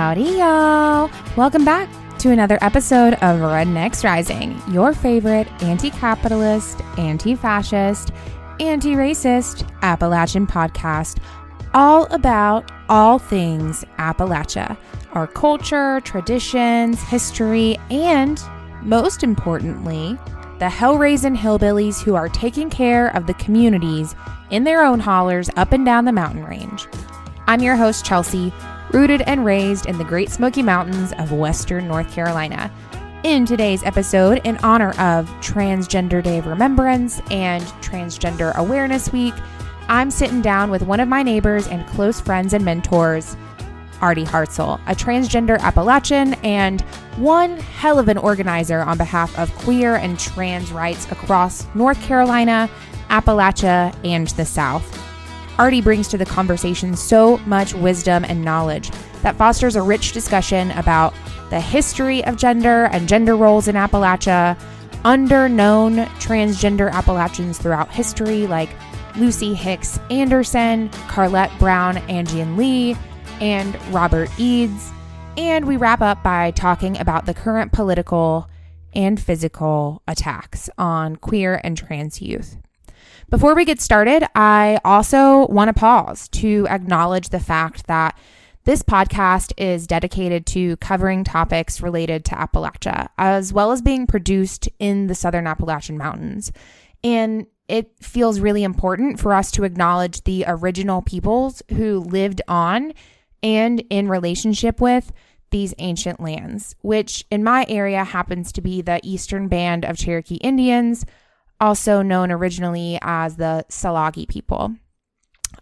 Howdy, y'all. Welcome back to another episode of Rednecks Rising, your favorite anti-capitalist, anti-fascist, anti-racist Appalachian podcast, all about all things Appalachia, our culture, traditions, history, and, most importantly, the hell-raising hillbillies who are taking care of the communities in their own hollers up and down the mountain range. I'm your host, Chelsea, rooted and raised in the Great Smoky Mountains of Western North Carolina. In today's episode, in honor of Transgender Day of Remembrance and Transgender Awareness Week, I'm sitting down with one of my neighbors and close friends and mentors, Artie Hartsell, a transgender Appalachian and one hell of an organizer on behalf of queer and trans rights across North Carolina, Appalachia, and the South. Artie brings to the conversation so much wisdom and knowledge that fosters a rich discussion about the history of gender and gender roles in Appalachia, under-known transgender Appalachians throughout history like Lucy Hicks Anderson, Carlett Brown Angianlee, and Robert Eads. And we wrap up by talking about the current political and physical attacks on queer and trans youth. Before we get started, I also want to pause to acknowledge the fact that this podcast is dedicated to covering topics related to Appalachia, as well as being produced in the Southern Appalachian Mountains. And it feels really important for us to acknowledge the original peoples who lived on and in relationship with these ancient lands, which in my area happens to be the Eastern Band of Cherokee Indians, also known originally as the Salagi people.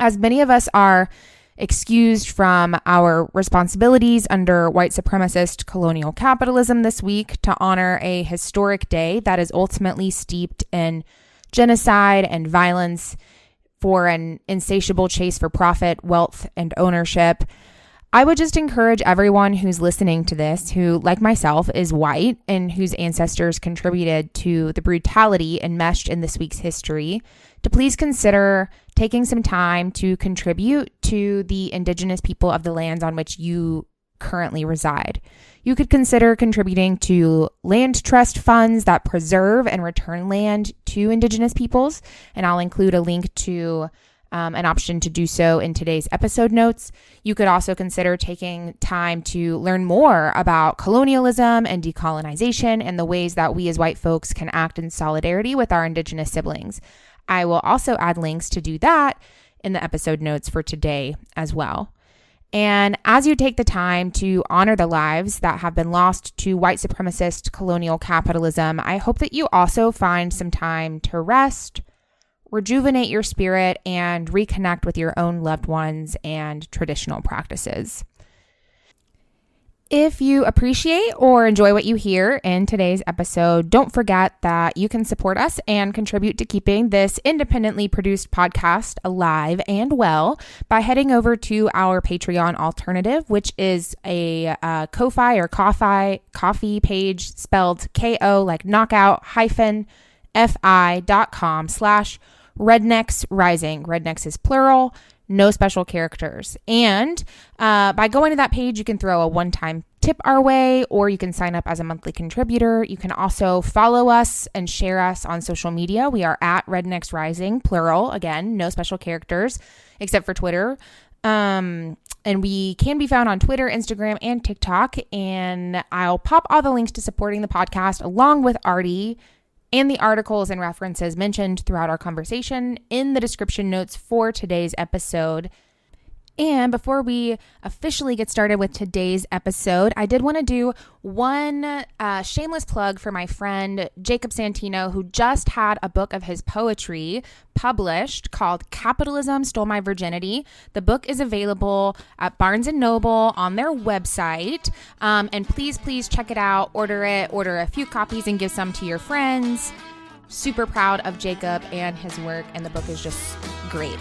As many of us are excused from our responsibilities under white supremacist colonial capitalism this week to honor a historic day that is ultimately steeped in genocide and violence for an insatiable chase for profit, wealth, and ownership, I would just encourage everyone who's listening to this, who, like myself, is white and whose ancestors contributed to the brutality enmeshed in this week's history, to please consider taking some time to contribute to the Indigenous people of the lands on which you currently reside. You could consider contributing to land trust funds that preserve and return land to Indigenous peoples, and I'll include a link to an option to do so in today's episode notes. You could also consider taking time to learn more about colonialism and decolonization and the ways that we as white folks can act in solidarity with our Indigenous siblings. I will also add links to do that in the episode notes for today as well. And as you take the time to honor the lives that have been lost to white supremacist colonial capitalism, I hope that you also find some time to rest, rejuvenate your spirit, and reconnect with your own loved ones and traditional practices. If you appreciate or enjoy what you hear in today's episode, don't forget that you can support us and contribute to keeping this independently produced podcast alive and well by heading over to our Patreon alternative, which is a Ko-Fi or coffee page spelled K-O like knockout hyphen fi.com/Rednecks Rising. Rednecks is plural, no special characters. And by going to that page, you can throw a one-time tip our way, or you can sign up as a monthly contributor. You can also follow us and share us on social media. We are at Rednecks Rising, plural, again, no special characters, except for Twitter. And we can be found on Twitter, Instagram, and TikTok. And I'll pop all the links to supporting the podcast along with Artie and the articles and references mentioned throughout our conversation in the description notes for today's episode. And before we officially get started with today's episode, I did want to do one shameless plug for my friend Jacob Santino, who just had a book of his poetry published called Capitalism Stole My Virginity. The book is available at Barnes & Noble on their website. And please check it out, order a few copies and give some to your friends. Super proud of Jacob and his work, and the book is just great.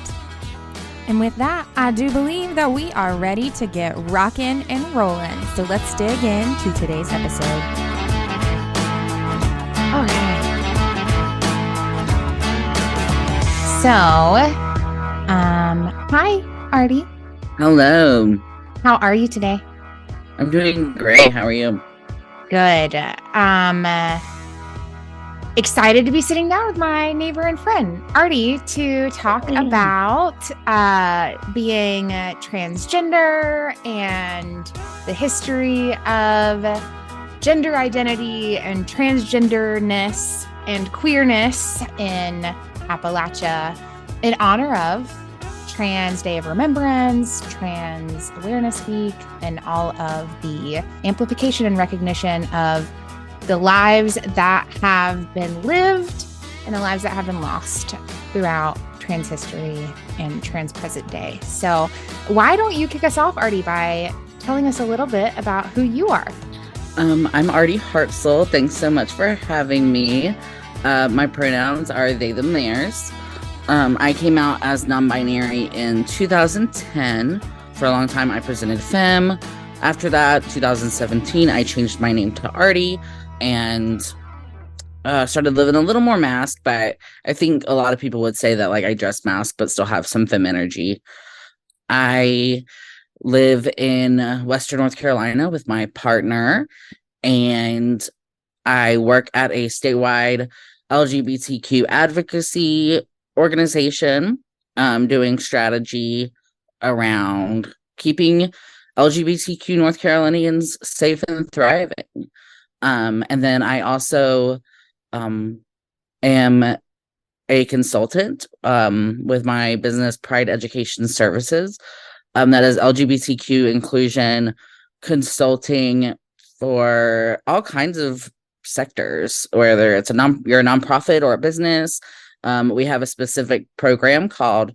And with that, I do believe that we are ready to get rocking and rolling. So let's dig into today's episode. Okay. So, hi, Artie. Hello. How are you today? I'm doing great. How are you? Good. Excited to be sitting down with my neighbor and friend, Artie, to talk about being transgender and the history of gender identity and transgenderness and queerness in Appalachia in honor of Trans Day of Remembrance, Trans Awareness Week, and all of the amplification and recognition of the lives that have been lived and the lives that have been lost throughout trans history and trans present day. So why don't you kick us off, Artie, by telling us a little bit about who you are? I'm Artie Hartsell. Thanks so much for having me. My pronouns are they, them, theirs. I came out as non-binary in 2010. For a long time, I presented femme. After that, 2017, I changed my name to Artie and started living a little more masked. But I think a lot of people would say that like I dress masked, but still have some femme energy. I live in Western North Carolina with my partner, and I work at a statewide LGBTQ advocacy organization, doing strategy around keeping LGBTQ North Carolinians safe and thriving. And then I also am a consultant with my business Pride Education Services. That is LGBTQ inclusion consulting for all kinds of sectors, whether it's you're a nonprofit or a business. We have a specific program called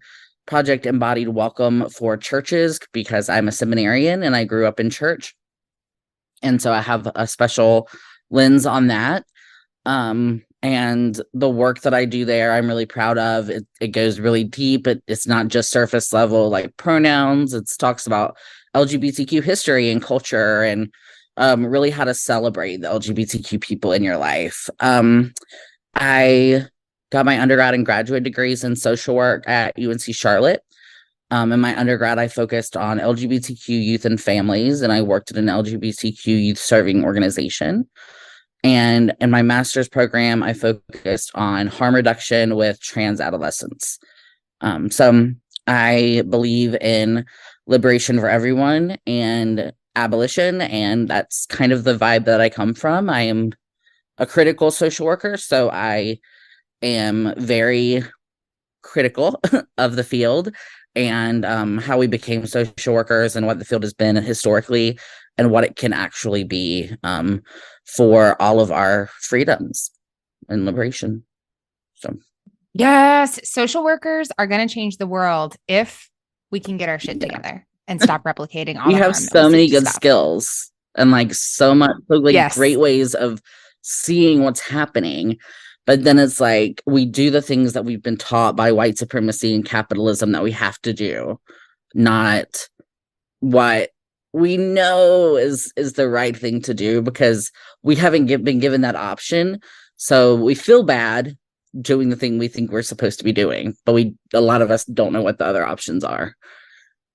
Project Embodied Welcome for churches because I'm a seminarian and I grew up in church. And so I have a special lens on that. And the work that I do there, I'm really proud of. It goes really deep. It's not just surface level like pronouns. It talks about LGBTQ history and culture and really how to celebrate the LGBTQ people in your life. I got my undergrad and graduate degrees in social work at UNC Charlotte. In my undergrad, I focused on LGBTQ youth and families, and I worked at an LGBTQ youth serving organization. And in my master's program, I focused on harm reduction with trans adolescents. So I believe in liberation for everyone and abolition, and that's kind of the vibe that I come from. I am a critical social worker, so I am very critical of the field and how we became social workers and what the field has been historically and what it can actually be for all of our freedoms and liberation. So, yes, social workers are going to change the world if we can get our shit together and stop replicating all. We have so many good skills and like so much great ways of seeing what's happening. But then it's like we do the things that we've been taught by white supremacy and capitalism that we have to do, not what we know is the right thing to do because we haven't been given that option. So we feel bad doing the thing we think we're supposed to be doing, but a lot of us don't know what the other options are.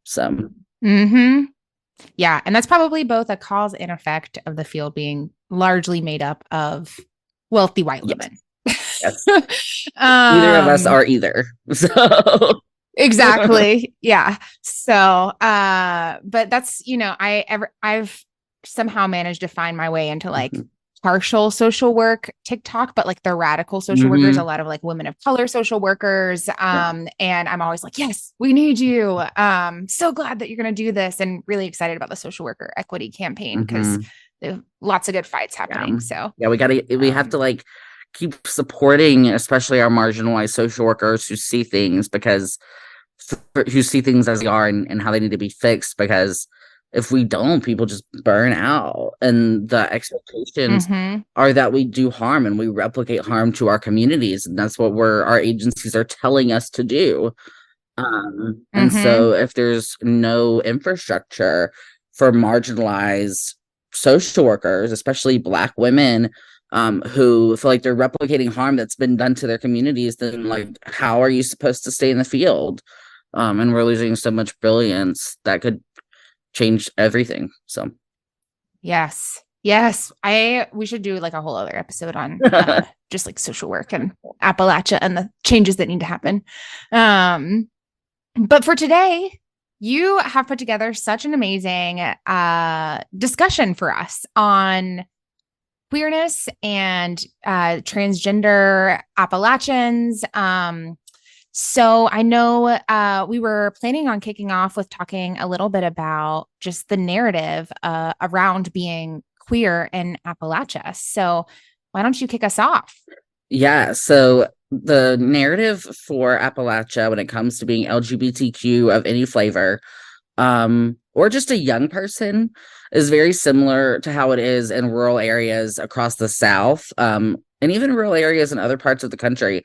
So. Mm-hmm. Yeah. And that's probably both a cause and effect of the field being largely made up of wealthy white women. Yes. Neither of us are either. So exactly. Yeah. So but that's, I've somehow managed to find my way into like partial social work TikTok, but like the radical social workers, a lot of like women of color social workers. And I'm always like, yes, we need you. So glad that you're going to do this and really excited about the social worker equity campaign because there are lots of good fights happening. So yeah, we have to like keep supporting, especially our marginalized social workers who see things who see things as they are and how they need to be fixed, because if we don't, people just burn out, and the expectations are that we do harm and we replicate harm to our communities, and that's what our agencies are telling us to do. And so if there's no infrastructure for marginalized social workers, especially Black women, who feel like they're replicating harm that's been done to their communities, then like, how are you supposed to stay in the field? And we're losing so much brilliance that could change everything. So Yes. Yes. We should do like a whole other episode on just like social work and Appalachia and the changes that need to happen. But for today, you have put together such an amazing discussion for us on queerness and transgender Appalachians. So I know we were planning on kicking off with talking a little bit about just the narrative around being queer in Appalachia. So why don't you kick us off? Yeah, so the narrative for Appalachia when it comes to being LGBTQ of any flavor, or just a young person, is very similar to how it is in rural areas across the South, and even rural areas in other parts of the country.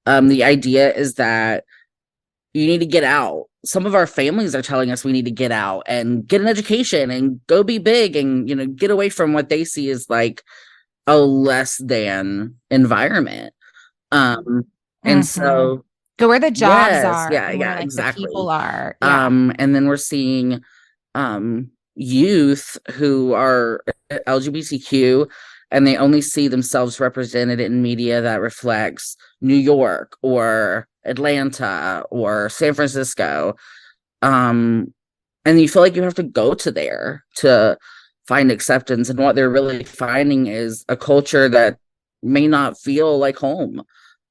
The idea is that you need to get out. Some of our families are telling us we need to get out and get an education and go be big and, get away from what they see as like a less than environment. And so go where the jobs are. Yeah, and where, like, exactly. the people are. Yeah. And then we're seeing youth who are LGBTQ and they only see themselves represented in media that reflects New York or Atlanta or San Francisco. And you feel like you have to go to there to find acceptance. And what they're really finding is a culture that may not feel like home.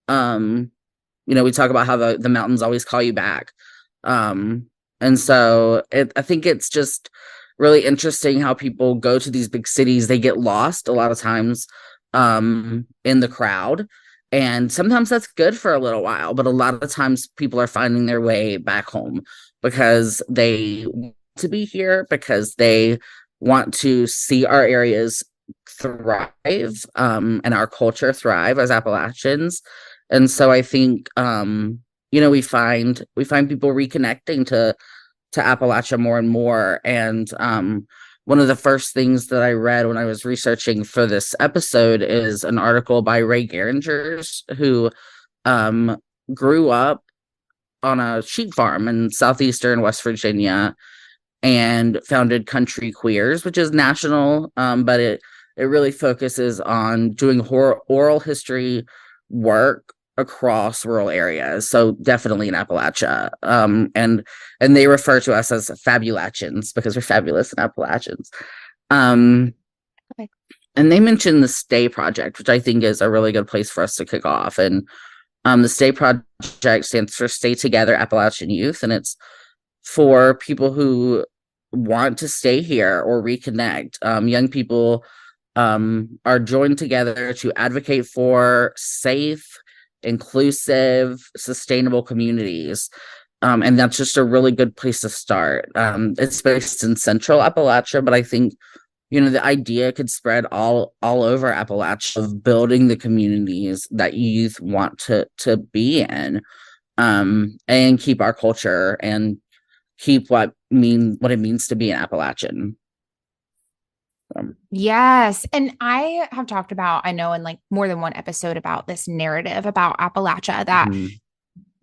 We talk about how the mountains always call you back. And so I think it's just really interesting how people go to these big cities. They get lost a lot of times in the crowd. And sometimes that's good for a little while, but a lot of times people are finding their way back home because they want to be here, because they want to see our areas thrive and our culture thrive as Appalachians. And so I think we find people reconnecting to Appalachia more and more. And one of the first things that I read when I was researching for this episode is an article by Ray Geringers, who grew up on a sheep farm in southeastern West Virginia and founded Country Queers, which is national, but it really focuses on doing oral history work across rural areas. So definitely in Appalachia. And they refer to us as Fabulachians because we're fabulous in Appalachians. Okay. And they mentioned the Stay Project, which I think is a really good place for us to kick off. And the Stay Project stands for Stay Together Appalachian Youth, and it's for people who want to stay here or reconnect. Young people are joined together to advocate for safe, inclusive, sustainable communities. And that's just a really good place to start. It's based in Central Appalachia, but I think, the idea could spread all over Appalachia of building the communities that youth want to be in, and keep our culture and keep what it means to be an Appalachian. Yes. And I have talked about, I know in like more than one episode, about this narrative about Appalachia that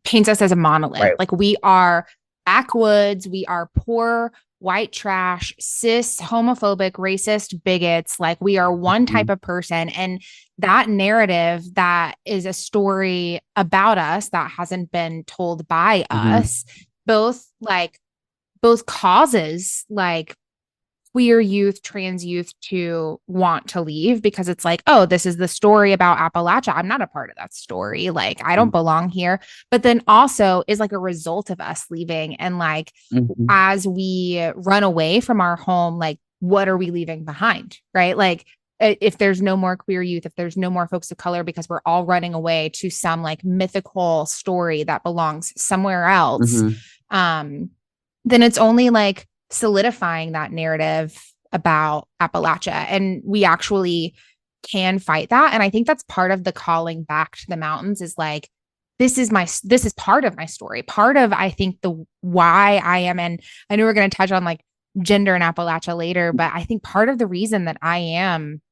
paints us as a monolith. Right. Like, we are backwoods, we are poor, white trash, cis, homophobic, racist, bigots. Like, we are one type of person. And that narrative, that is a story about us that hasn't been told by us, both causes like queer youth, trans youth to want to leave, because it's like, oh, this is the story about Appalachia. I'm not a part of that story. Like, I don't belong here. But then also is like a result of us leaving. And like, as we run away from our home, like, what are we leaving behind? Right? Like, if there's no more queer youth, if there's no more folks of color, because we're all running away to some like mythical story that belongs somewhere else, then it's only like solidifying that narrative about Appalachia. And we actually can fight that. And I think that's part of the calling back to the mountains, is like, this is part of my story. Part of, I think, the why I am, and I know we're going to touch on like gender in Appalachia later, but I think part of the reason that I am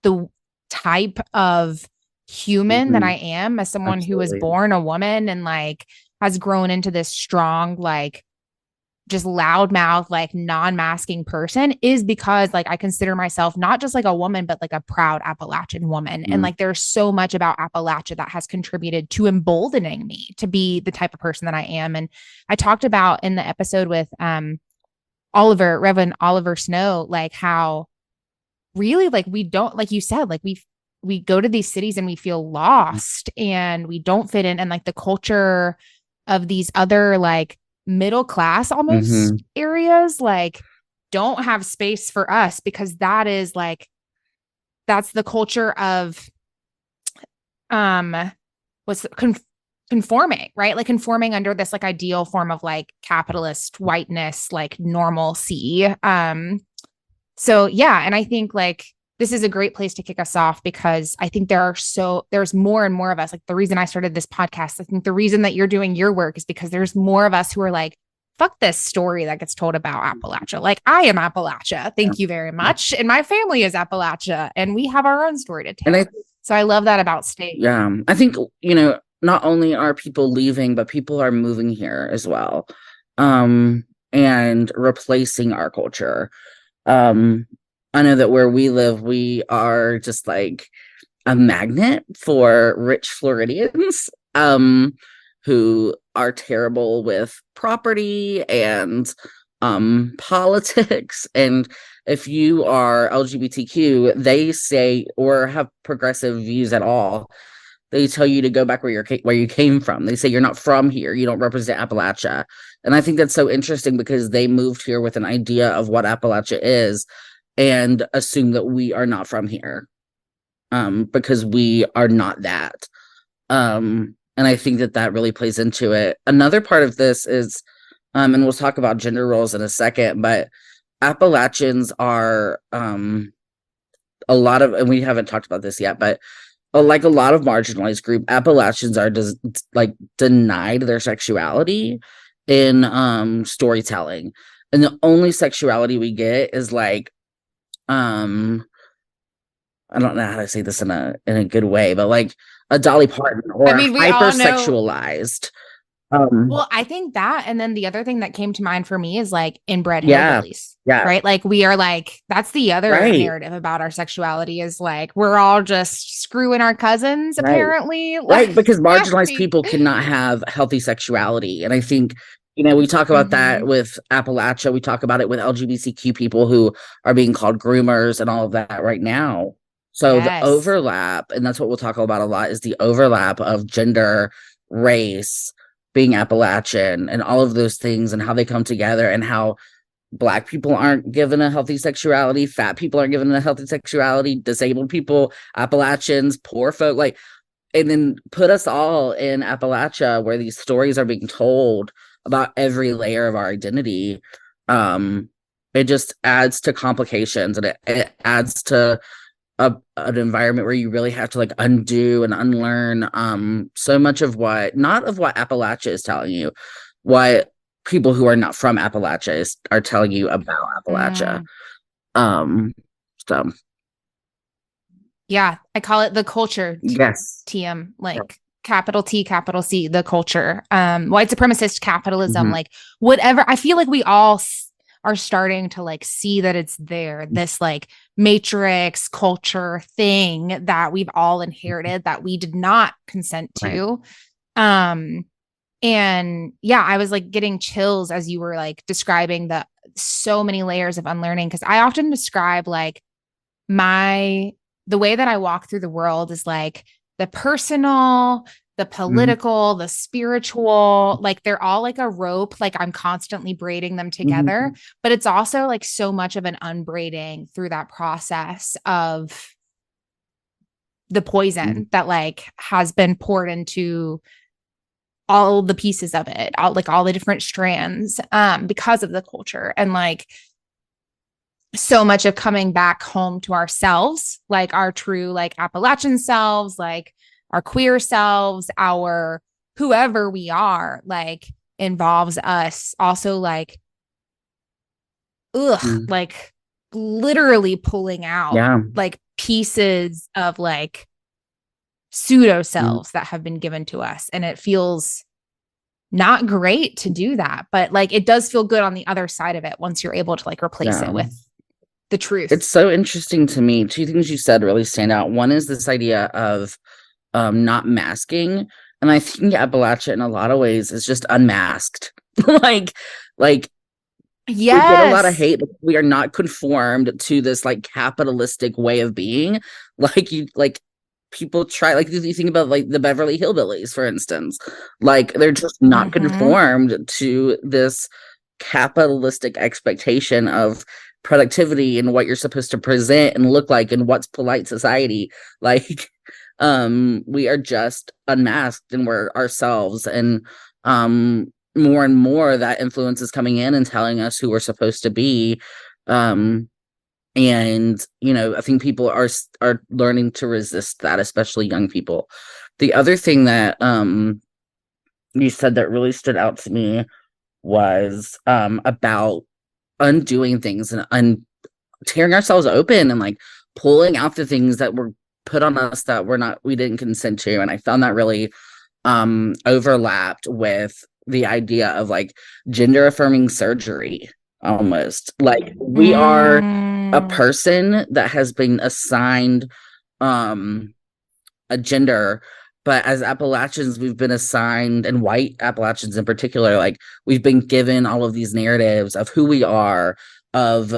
the type of human that I am, as someone who was born a woman and like has grown into this strong, like, just loudmouth, like non-masking person is because like I consider myself not just like a woman, but like a proud Appalachian woman. And like there's so much about Appalachia that has contributed to emboldening me to be the type of person that I am. And I talked about in the episode with Reverend Oliver Snow, like how really like we don't, like you said, like we go to these cities and we feel lost and we don't fit in. And like the culture of these other like middle class almost areas like don't have space for us because that is like that's the culture of conforming, right? Like conforming under this like ideal form of like capitalist whiteness, like normalcy. So yeah, and I think like this is a great place to kick us off because I think there's more and more of us. Like the reason I started this podcast, I think the reason that you're doing your work is because there's more of us who are like, fuck this story that gets told about Appalachia. Like I am Appalachia. Thank you very much. And my family is Appalachia and we have our own story to tell. So I love that about state. Yeah. I think, not only are people leaving, but people are moving here as well. And replacing our culture. I know that where we live, we are just like a magnet for rich Floridians who are terrible with property and politics. And if you are LGBTQ, they say, or have progressive views at all, they tell you to go back where you came from. They say you're not from here. You don't represent Appalachia. And I think that's so interesting because they moved here with an idea of what Appalachia is and assume that we are not from here because we are not that. And I think that really plays into it. Another part of this is, and we'll talk about gender roles in a second, but Appalachians are and we haven't talked about this yet, but like a lot of marginalized group, Appalachians are denied their sexuality in storytelling. And the only sexuality we get is like, I don't know how to say this in a good way, but like a Dolly Parton or hypersexualized. Well, I think that, and then the other thing that came to mind for me is like inbred hillbillies, right? Like we are like, that's the other narrative about our sexuality is like, we're all just screwing our cousins, apparently. Right, because marginalized people cannot have healthy sexuality. And I think, we talk about that with Appalachia. We talk about it with LGBTQ people who are being called groomers and all of that right now. So the overlap, and that's what we'll talk about a lot, is the overlap of gender, race, being Appalachian, and all of those things, and how they come together, and how Black people aren't given a healthy sexuality, fat people aren't given a healthy sexuality, disabled people, Appalachians, poor folk, like, and then put us all in Appalachia where these stories are being told about every layer of our identity. It just adds to complications, and it adds to an environment where you really have to like undo and unlearn so much of not of what Appalachia is telling you, what people who are not from Appalachia are telling you about Appalachia. So yeah, I call it the culture. Yes. TM, like capital T, capital C, the culture, white supremacist capitalism, like whatever. I feel like we all are starting to like see that it's there, this like matrix culture thing that we've all inherited that we did not consent to. And yeah, I was like getting chills as you were like describing the so many layers of unlearning, because I often describe like the way that I walk through the world is like the personal, the political, the spiritual, like they're all like a rope, like I'm constantly braiding them together, but it's also like so much of an unbraiding through that process of the poison that like has been poured into all the pieces of it, all the different strands, because of the culture. And like so much of coming back home to ourselves, like our true like Appalachian selves, like our queer selves, our whoever we are, like involves us also like, like literally pulling out like pieces of like pseudo selves that have been given to us. And it feels not great to do that, but like it does feel good on the other side of it once you're able to like replace it with the truth. It's so interesting to me. Two things you said really stand out. One is this idea of not masking, and I think Appalachia in a lot of ways is just unmasked. like yes, we get a lot of hate, but we are not conformed to this like capitalistic way of being. Like people try, like you think about like the Beverly Hillbillies, for instance, like they're just not conformed to this capitalistic expectation of productivity and what you're supposed to present and look like and what's polite society. Like we are just unmasked and we're ourselves, and more and more that influence is coming in and telling us who we're supposed to be. And I think people are learning to resist that, especially young people. The other thing that you said that really stood out to me was about undoing things and tearing ourselves open and like pulling out the things that were put on us that we didn't consent to. And I found that really overlapped with the idea of like gender affirming surgery. Almost like we are a person that has been assigned a gender, but as Appalachians we've been assigned, and white Appalachians in particular, like we've been given all of these narratives of who we are, of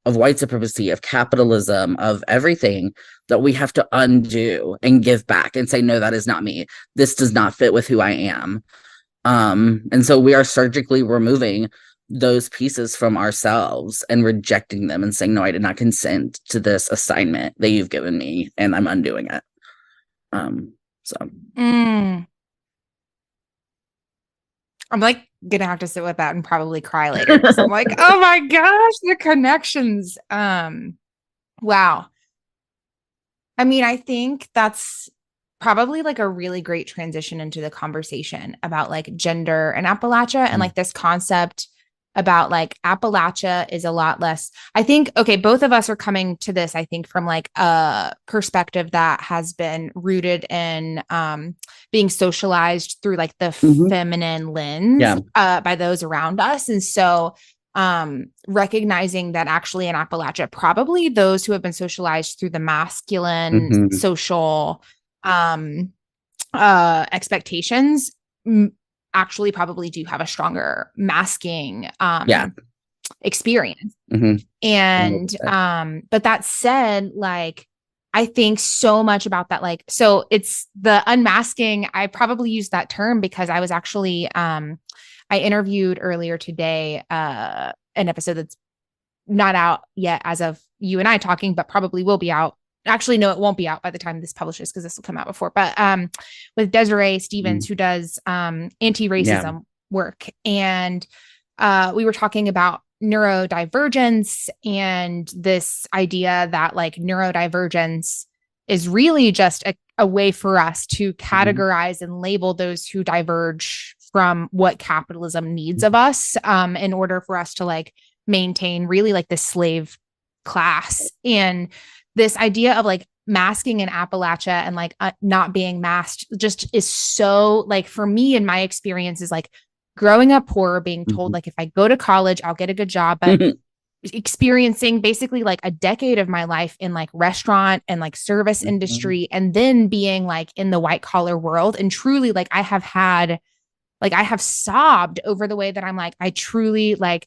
white supremacy, of capitalism, of everything that we have to undo and give back and say, no, that is not me. This does not fit with who I am. And so we are surgically removing those pieces from ourselves and rejecting them and saying, no, I did not consent to this assignment that you've given me, and I'm undoing it. I'm like gonna have to sit with that and probably cry later, because I'm like, oh my gosh, the connections. Wow. I mean, I think that's probably like a really great transition into the conversation about like gender and Appalachia and like this concept about like Appalachia is a lot less, I think, okay, both of us are coming to this, I think, from like a perspective that has been rooted in being socialized through like the feminine lens by those around us. And so recognizing that actually in Appalachia, probably those who have been socialized through the masculine social expectations actually probably do have a stronger masking experience. And but that said, like I think so much about that, like, so it's the unmasking. I probably used that term because I was actually I interviewed earlier today an episode that's not out yet as of you and I talking, but probably will be out. Actually, no, it won't be out by the time this publishes because this will come out before. But with Desiree Stevens, who does anti-racism work. And we were talking about neurodivergence and this idea that like neurodivergence is really just a way for us to categorize and label those who diverge from what capitalism needs of us in order for us to like maintain really like the slave class. And this idea of like masking in Appalachia and like not being masked just is so like, for me, in my experience, is like growing up poor, being told like, if I go to college, I'll get a good job, but experiencing basically like a decade of my life in like restaurant and like service industry, and then being like in the white collar world. And truly like I have sobbed over the way that I'm like, I truly like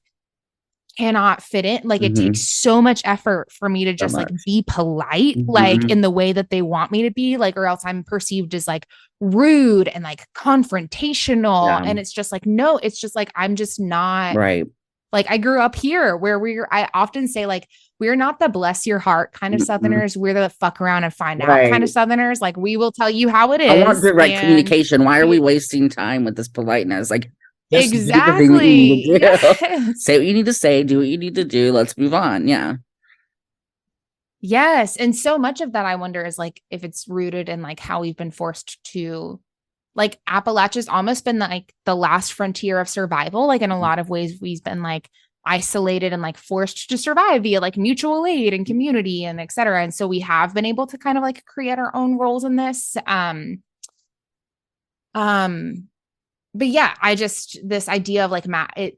cannot fit in. Like it takes so much effort for me to just like be polite, like in the way that they want me to be, like, or else I'm perceived as like rude and like confrontational. And it's just like, no, it's just like, I'm just not right. Like I grew up here where I often say like, we're not the bless your heart kind of Southerners. We're the fuck around and find out kind of Southerners. Like we will tell you how it is. I want direct communication. Why are we wasting time with this politeness? Like, exactly. Say what you need to say, do what you need to do. Let's move on. Yeah. Yes. And so much of that, I wonder, is like if it's rooted in like how we've been forced to, like, Appalachia's almost been like the last frontier of survival. Like in a lot of ways, we've been like isolated and like forced to survive via like mutual aid and community and et cetera. And so we have been able to kind of like create our own roles in this. but yeah, this idea of like,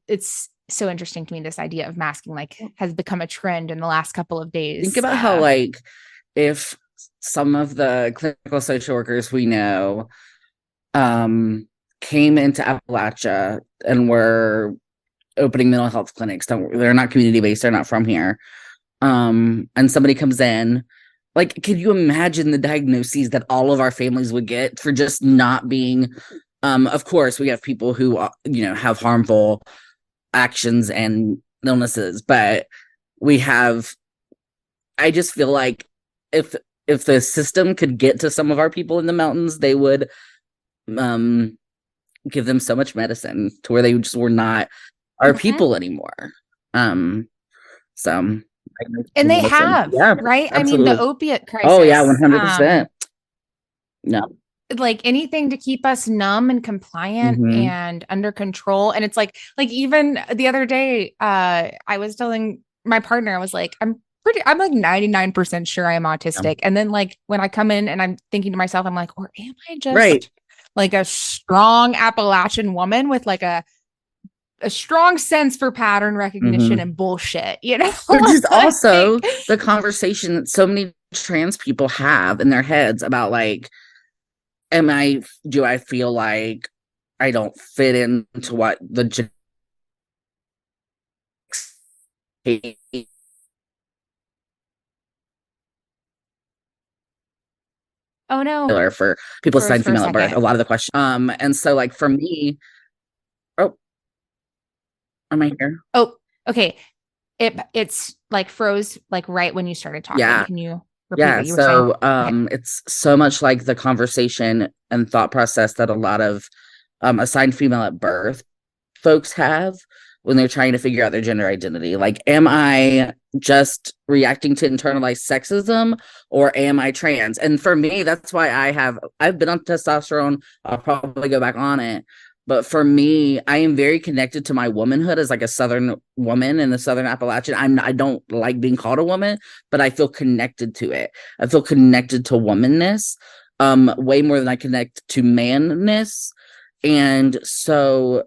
it's so interesting to me. This idea of masking like has become a trend in the last couple of days. Think about how like if some of the clinical social workers we know came into Appalachia and were opening mental health clinics. They're not community-based, they're not from here. And somebody comes in, like, can you imagine the diagnoses that all of our families would get for just not being, of course, we have people who, have harmful actions and illnesses, but I just feel like if the system could get to some of our people in the mountains, they would give them so much medicine to where they just were not our people anymore. So and they have, yeah, right? Absolutely. I mean, the opiate crisis. Oh yeah, 100%. No, like anything to keep us numb and compliant and under control. And it's like even the other day, I was telling my partner, I was like, I'm like 99% sure I am autistic. And then like when I come in and I'm thinking to myself, I'm like, or am I just like a strong Appalachian woman with like a strong sense for pattern recognition and bullshit, Which is also the conversation that so many trans people have in their heads about like, do I feel like I don't fit into what the oh no, for people assigned female at birth, a lot of the questions. And so like for me, am I here? Oh, okay. It's like froze like right when you started talking. Yeah. Can you repeat what you were saying? Okay. It's so much like the conversation and thought process that a lot of assigned female at birth folks have when they're trying to figure out their gender identity. Like, am I just reacting to internalized sexism or am I trans? And for me, that's why I've been on testosterone. I'll probably go back on it. But for me, I am very connected to my womanhood as like a Southern woman in the Southern Appalachian. I don't like being called a woman, but I feel connected to it. I feel connected to womanness, way more than I connect to manness. And so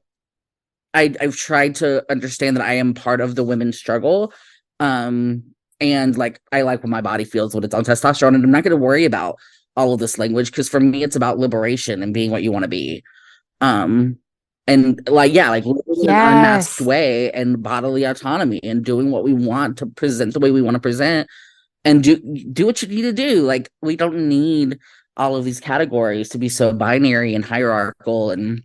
I've tried to understand that I am part of the women's struggle. And like, I like when my body feels when it's on testosterone, and I'm not going to worry about all of this language, because for me, it's about liberation and being what you want to be. And like, yeah, like living in an unmasked way and bodily autonomy and doing what we want to present the way we want to present and do what you need to do. Like, we don't need all of these categories to be so binary and hierarchical. And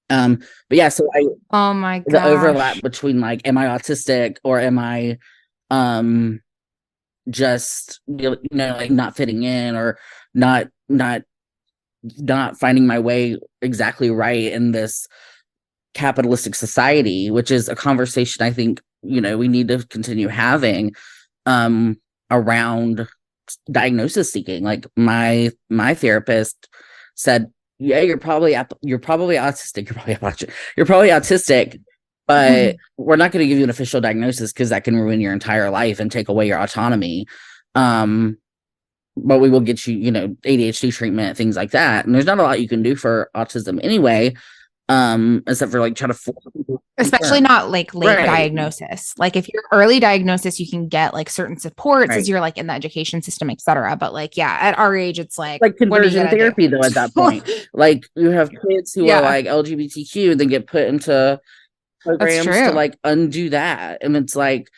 but yeah, so oh my god, the overlap between like, am I autistic or am I just like not fitting in or not finding my way exactly right in this capitalistic society, which is a conversation I think we need to continue having around diagnosis seeking. Like my therapist said, yeah, you're probably autistic, you're probably autistic, but we're not going to give you an official diagnosis because that can ruin your entire life and take away your autonomy. But we will get you, ADHD treatment, things like that. And there's not a lot you can do for autism anyway, except for like try to force people. Especially not like late diagnosis. Like if you're early diagnosis, you can get like certain supports as you're like in the education system, etc. But like, yeah, at our age, it's like conversion therapy though at that point. Like you have kids who are like LGBTQ and then get put into programs to like undo that. And it's like,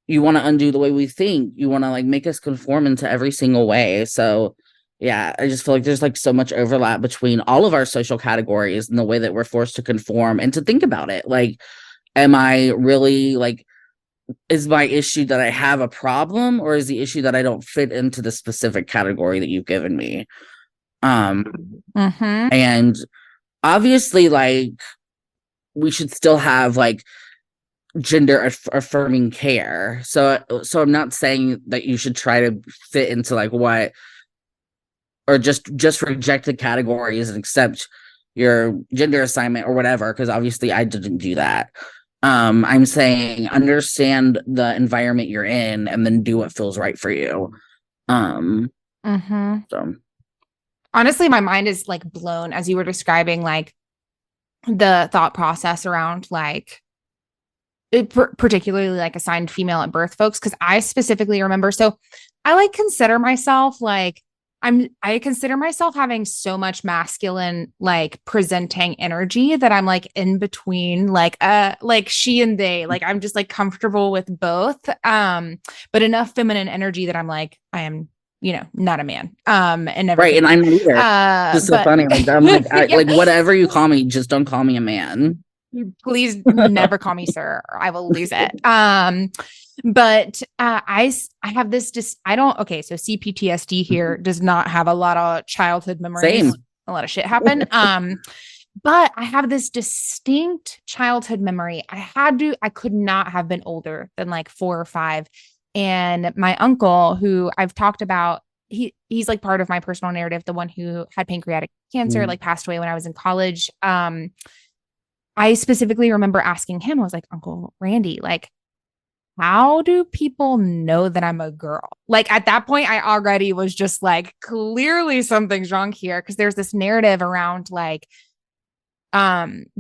you want to undo the way we think. You want to like make us conform into every single way. So yeah, I just feel like there's like so much overlap between all of our social categories and the way that we're forced to conform and to think about it. Like, am I really like, is my issue that I have a problem, or is the issue that I don't fit into the specific category that you've given me? And obviously like we should still have like gender affirming care. So I'm not saying that you should try to fit into like what, or just reject the categories and accept your gender assignment or whatever, because obviously I didn't do that. I'm saying understand the environment you're in and then do what feels right for you. So honestly, my mind is like blown as you were describing like the thought process around like particularly like assigned female at birth folks, because I specifically remember, so I like consider myself like I consider myself having so much masculine like presenting energy that I'm like in between like she and they, like I'm just like comfortable with both, but enough feminine energy that I'm like I am, you know, not a man, and never right, and I'm not either. It's so funny, like I'm like yeah. like whatever you call me, just don't call me a man. Please never call me sir, or I will lose it. But I have this just, I don't, okay. So CPTSD here does not have a lot of childhood memories. Same. A lot of shit happened. But I have this distinct childhood memory. I could not have been older than like 4 or 5. And my uncle, who I've talked about, he's like part of my personal narrative, the one who had pancreatic cancer, like passed away when I was in college. I specifically remember asking him, I was like, Uncle Randy, like, how do people know that I'm a girl? Like at that point, I already was just like, clearly something's wrong here. Cause there's this narrative around like,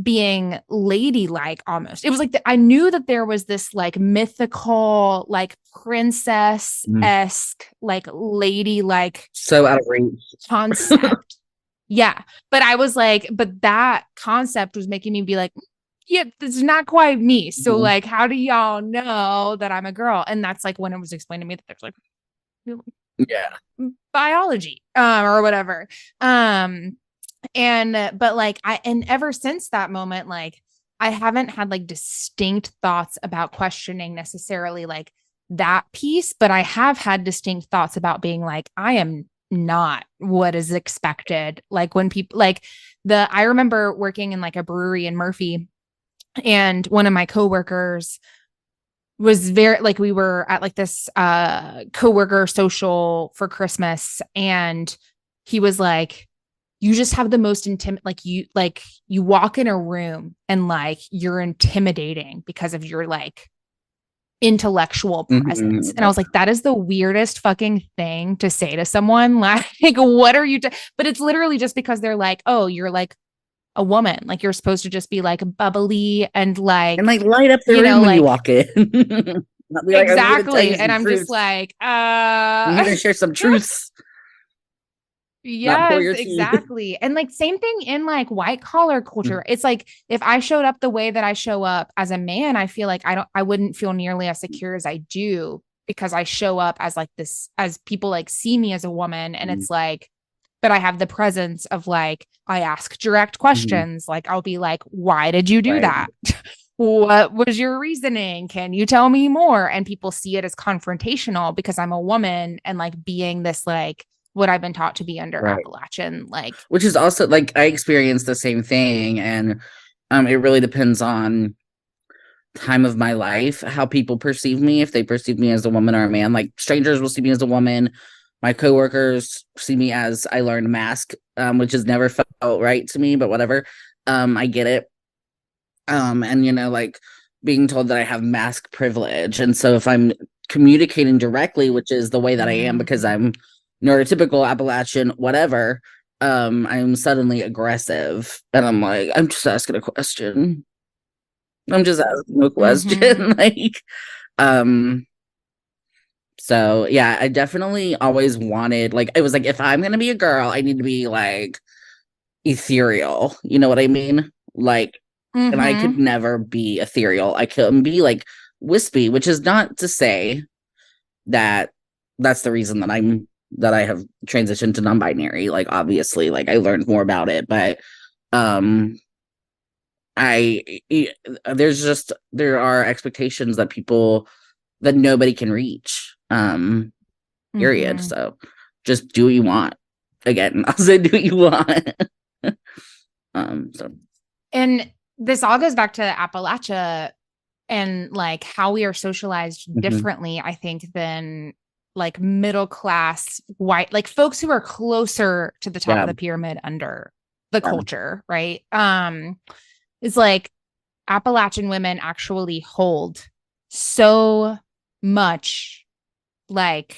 being ladylike almost. It was like, I knew that there was this like mythical, like princess-esque, like ladylike. So out of reach. Concept. Yeah. But I was like, but that concept was making me be like, yeah, this is not quite me. So like, how do y'all know that I'm a girl? And that's like when it was explained to me that there's like, biology, or whatever. And, but like, and ever since that moment, like I haven't had like distinct thoughts about questioning necessarily like that piece, but I have had distinct thoughts about being like, I am not what is expected. Like when people like I remember working in like a brewery in Murphy, and one of my coworkers was very like, we were at like this coworker social for Christmas, and he was like, you just have the most intimate, like you walk in a room and like you're intimidating because of your like intellectual presence. And I was like, that is the weirdest fucking thing to say to someone. Like, what are you but it's literally just because they're like, oh, you're like a woman, like you're supposed to just be like bubbly and like light up the room when you walk in. Exactly. Like, and I'm just like, I'm gonna share some truths. Yes, exactly. And like same thing in like white collar culture. It's like if I showed up the way that I show up as a man, I feel like I wouldn't feel nearly as secure as I do because I show up as like this, as people like see me as a woman. And it's like, but I have the presence of like, I ask direct questions. Like I'll be like, why did you do that? What was your reasoning? Can you tell me more? And people see it as confrontational because I'm a woman and like being this like what I've been taught to be under Appalachian, like, which is also like I experienced the same thing, and it really depends on time of my life how people perceive me. If they perceive me as a woman or a man, like strangers will see me as a woman. My coworkers see me as, I learned mask, which has never felt right to me, but whatever. I get it. And you know, like being told that I have mask privilege, and so if I'm communicating directly, which is the way that I am because I'm neurotypical Appalachian, whatever, I'm suddenly aggressive, and I'm like, I'm just asking a question. I'm just asking a question. Like, so yeah, I definitely always wanted, like, it was like, if I'm gonna be a girl, I need to be like ethereal. You know what I mean? Like, and I could never be ethereal. I couldn't be like wispy, which is not to say that that's the reason that I have transitioned to non-binary. Like, obviously, like I learned more about it, but there are expectations that nobody can reach. Period. So just do what you want. Again, I'll say do what you want. And this all goes back to Appalachia and like how we are socialized differently, I think, than like middle class white, like folks who are closer to the top of the pyramid under the culture, right? It's like Appalachian women actually hold so much like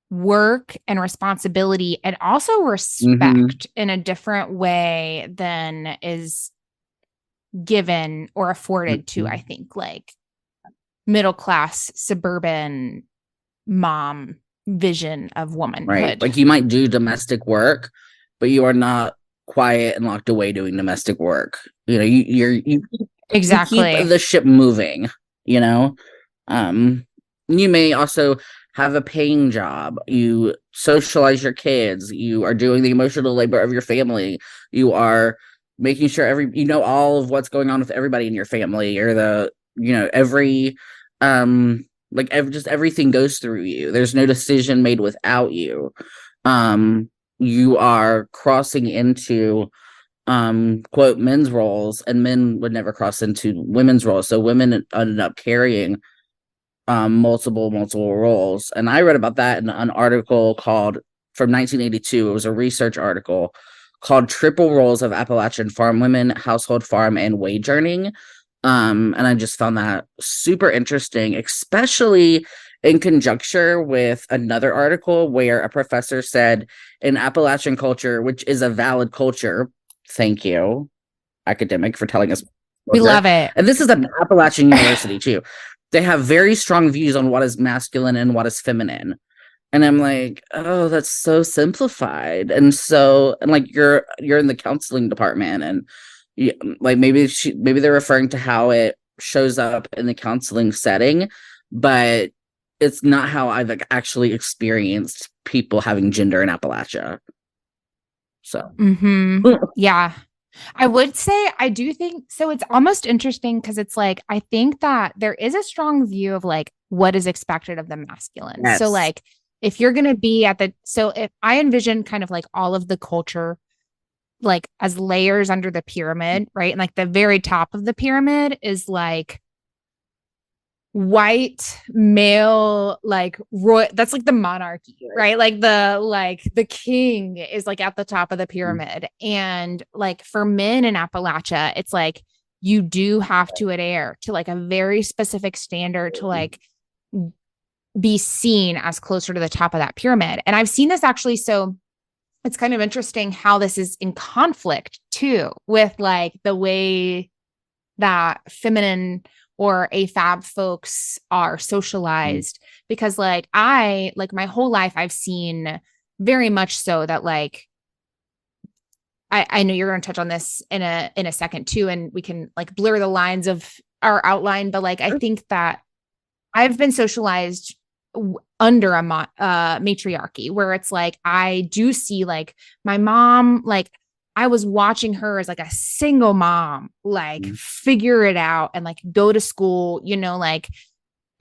work and responsibility and also respect in a different way than is given or afforded to, I think, like middle class suburban mom vision of womanhood. Right. Like you might do domestic work, but you are not quiet and locked away doing domestic work. You know, you exactly keep the ship moving, you know. You may also have a paying job. You socialize your kids. You are doing the emotional labor of your family. You are making sure you know all of what's going on with everybody in your family, or every just everything goes through you. There's no decision made without you. You are crossing into quote men's roles, and men would never cross into women's roles. So women ended up carrying multiple roles. And I read about that in an article called from 1982. It was a research article called Triple Roles of Appalachian Farm Women, Household, Farm, and Wage Earning. And I just found that super interesting, especially in conjunction with another article where a professor said in Appalachian culture, which is a valid culture, thank you, academic, for telling us. We love it. And this is an Appalachian university too. They have very strong views on what is masculine and what is feminine. And I'm like, oh, that's so simplified. And like you're in the counseling department, and like maybe they're referring to how it shows up in the counseling setting, but it's not how I've actually experienced people having gender in Appalachia. So yeah, I would say I do think so. It's almost interesting because it's like I think that there is a strong view of like what is expected of the masculine. Yes. So like if you're going to be if I envision kind of like all of the culture like as layers under the pyramid, right? And like the very top of the pyramid is like white male, like that's like the monarchy, right? Like the king is like at the top of the pyramid. And like for men in Appalachia, it's like you do have to adhere to like a very specific standard to like be seen as closer to the top of that pyramid. And I've seen this actually, so it's kind of interesting how this is in conflict too with like the way that feminine or AFAB folks are socialized, because like my whole life I've seen very much so that like I know you're going to touch on this in a second too, and we can like blur the lines of our outline, but like I think that I've been socialized under a matriarchy where it's like I do see like my mom, like I was watching her as like a single mom, like figure it out and like go to school, you know, like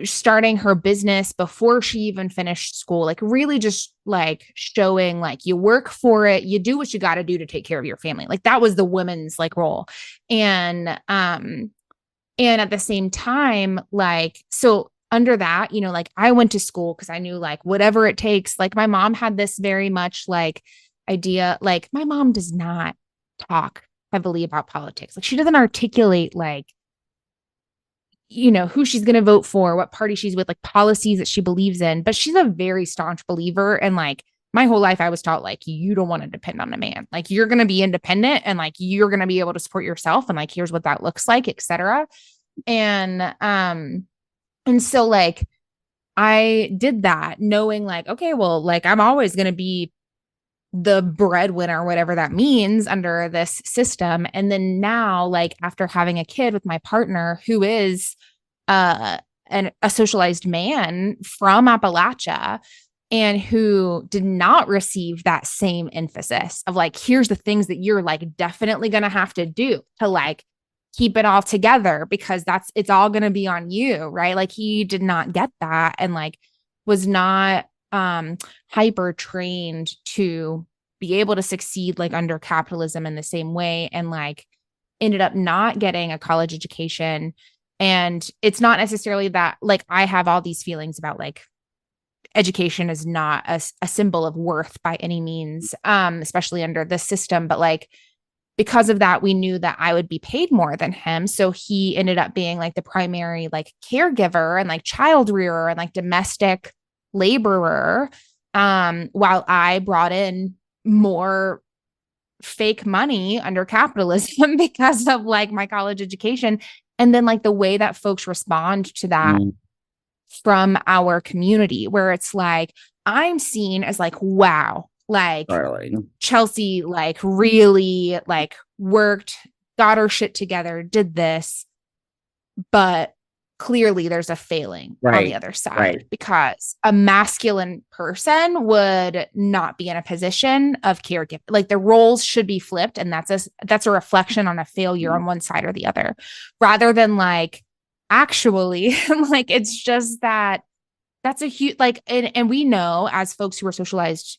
starting her business before she even finished school, like really just like showing like you work for it, you do what you got to do to take care of your family. Like that was the women's like role. And at the same time, like, so under that, you know, like I went to school because I knew like whatever it takes, like my mom had this very much like idea, like my mom does not talk heavily about politics. Like she doesn't articulate like, you know, who she's going to vote for, what party she's with, like policies that she believes in, but she's a very staunch believer. And like my whole life I was taught like, you don't want to depend on a man. Like you're going to be independent and like, you're going to be able to support yourself. And like, here's what that looks like, etc. And so like, I did that knowing like, okay, well, like I'm always going to be the breadwinner, whatever that means under this system. And then now, like after having a kid with my partner who is a socialized man from Appalachia and who did not receive that same emphasis of like, here's the things that you're like definitely going to have to do to like keep it all together because it's all going to be on you. Right. Like he did not get that and like was not hyper trained to be able to succeed like under capitalism in the same way, and like ended up not getting a college education. And it's not necessarily that like I have all these feelings about like education is not a symbol of worth by any means, especially under this system, but like because of that, we knew that I would be paid more than him. So he ended up being like the primary like caregiver and like child rearer and like domestic laborer, while I brought in more fake money under capitalism because of like my college education. And then like the way that folks respond to that from our community, where it's like, I'm seen as like, wow, like Chelsea, like really like worked, got her shit together, did this, but clearly there's a failing on the other side because a masculine person would not be in a position of caregiving. Like the roles should be flipped. And that's a reflection on a failure on one side or the other, rather than like, actually, like, it's just that's a huge, like, and we know as folks who are socialized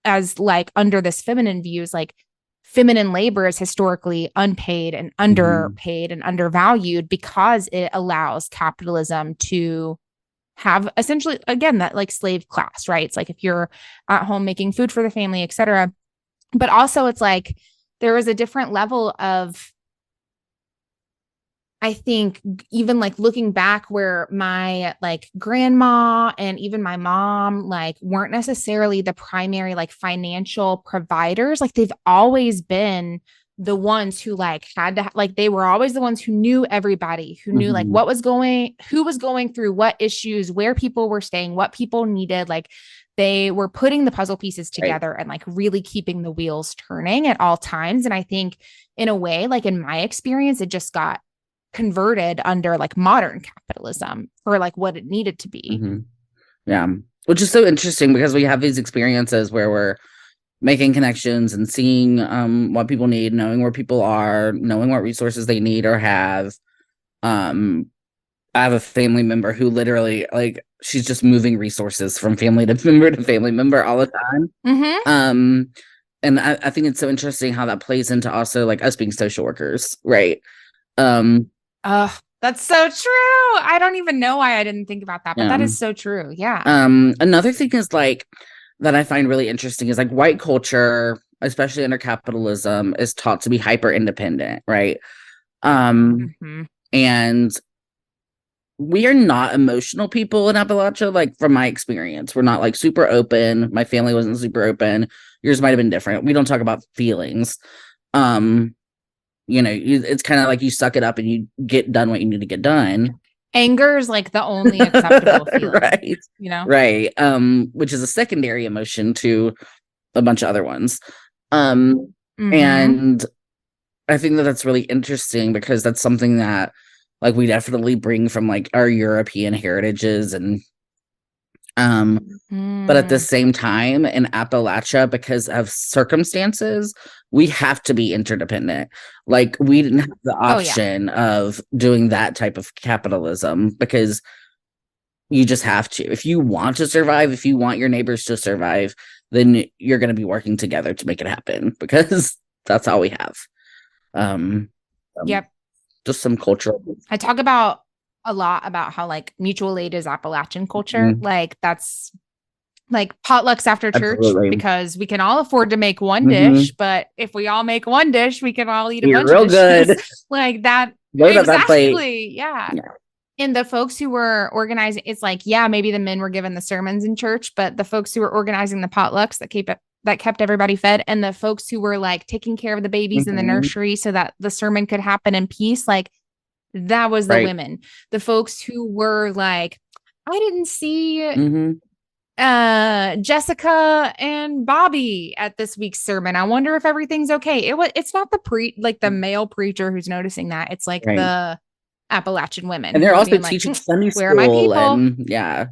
as like under this feminine views, like feminine labor is historically unpaid and underpaid and undervalued because it allows capitalism to have essentially, again, that like slave class, right? It's like if you're at home making food for the family, et cetera. But also it's like there is a different level of, I think, even like looking back where my like grandma and even my mom like weren't necessarily the primary like financial providers. Like they've always been the ones who like had to, like they were always the ones who knew everybody, who knew like who was going through what issues, where people were staying, what people needed. Like they were putting the puzzle pieces together and like really keeping the wheels turning at all times. And I think in a way, like in my experience, it just got converted under like modern capitalism for like what it needed to be. Yeah, which is so interesting because we have these experiences where we're making connections and seeing what people need, knowing where people are, knowing what resources they need or have. I have a family member who literally like she's just moving resources from family to family member all the time. And I think it's so interesting how that plays into also like us being social workers, right? That's so true. I don't even know why I didn't think about that, but that is so true. Yeah. Another thing is like that I find really interesting is like white culture, especially under capitalism, is taught to be hyper independent, right? And we are not emotional people in Appalachia, like from my experience. We're not like super open. My family wasn't super open. Yours might have been different. We don't talk about feelings. You know, it's kind of like you suck it up and you get done what you need to get done. Anger is like the only acceptable feeling, right? You know, right? Which is a secondary emotion to a bunch of other ones. And I think that that's really interesting because that's something that like we definitely bring from like our European heritages and but at the same time in Appalachia, because of circumstances, we have to be interdependent. Like we didn't have the option of doing that type of capitalism because you just have to. If you want to survive, if you want your neighbors to survive, then you're going to be working together to make it happen because that's all we have. Just some cultural. I talk about a lot about how like mutual aid is Appalachian culture. Like that's like potlucks after church because we can all afford to make one dish, but if we all make one dish, we can all eat a bunch of dishes. Good. Like that. Exactly. Yeah. And the folks who were organizing, it's like, yeah, maybe the men were given the sermons in church, but the folks who were organizing the potlucks that kept everybody fed, and the folks who were like taking care of the babies in the nursery so that the sermon could happen in peace, like that was the women. The folks who were like, I didn't see Jessica and Bobby at this week's sermon. I wonder if everything's okay. It's not the male preacher who's noticing that. It's like the Appalachian women. And they're also teaching Sunday school. Where are my people? And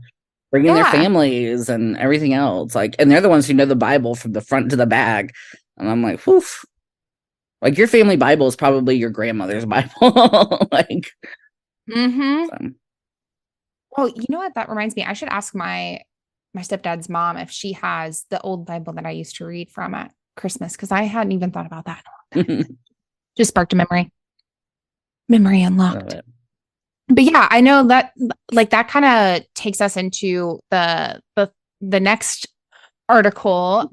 bringing their families and everything else. Like, and they're the ones who know the Bible from the front to the back. And I'm like, whew. Like your family Bible is probably your grandmother's Bible. Like, so. Oh, you know what? That reminds me. I should ask my stepdad's mom if she has the old Bible that I used to read from at Christmas, because I hadn't even thought about that in a long time. Just sparked a memory. Memory unlocked. But yeah, I know that like that kind of takes us into the next article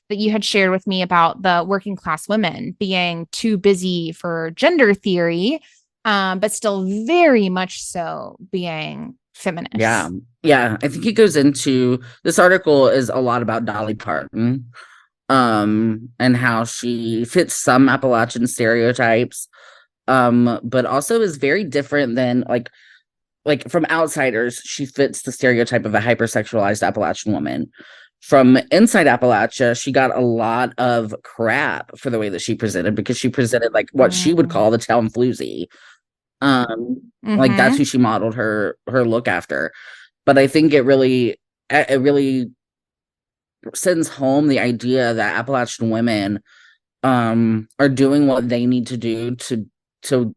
that you had shared with me about the working class women being too busy for gender theory, but still very much so being feminist. Yeah. I think it goes into, this article is a lot about Dolly Parton. and how she fits some Appalachian stereotypes, but also is very different than like from outsiders, she fits the stereotype of a hypersexualized Appalachian woman. From inside Appalachia, she got a lot of crap for the way that she presented, because she presented like what she would call the town floozy. Like that's who she modeled her look after. But I think it really sends home the idea that Appalachian women are doing what they need to do to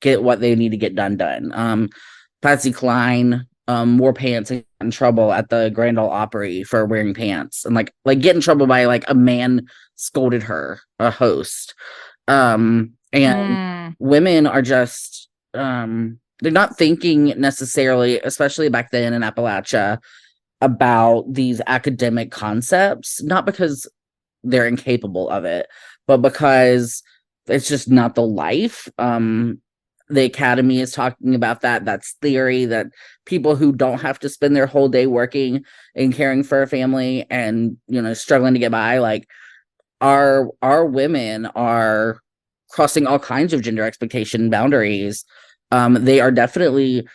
get what they need to get done. Patsy Cline wore pants and got in trouble at the Grand Ole Opry for wearing pants, and like get in trouble by like a man scolded her, a host. And women are just they're not thinking necessarily, especially back then in Appalachia, about these academic concepts, not because they're incapable of it, but because it's just not the life. The academy is talking about that. That's theory, that people who don't have to spend their whole day working and caring for a family and, struggling to get by, like our women are crossing all kinds of gender expectation boundaries. They are definitely,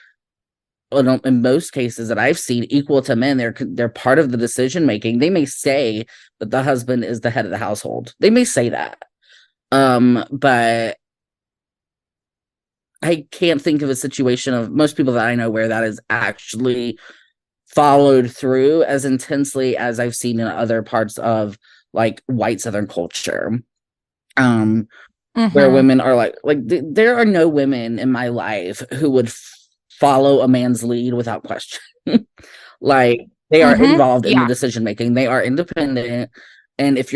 in most cases that I've seen, equal to men. They're part of the decision making. They may say that the husband is the head of the household. They may say that. But I can't think of a situation of most people that I know where that is actually followed through as intensely as I've seen in other parts of like white Southern culture. Where women are like there are no women in my life who would follow a man's lead without question. Like they are involved in the decision making. They are independent. And if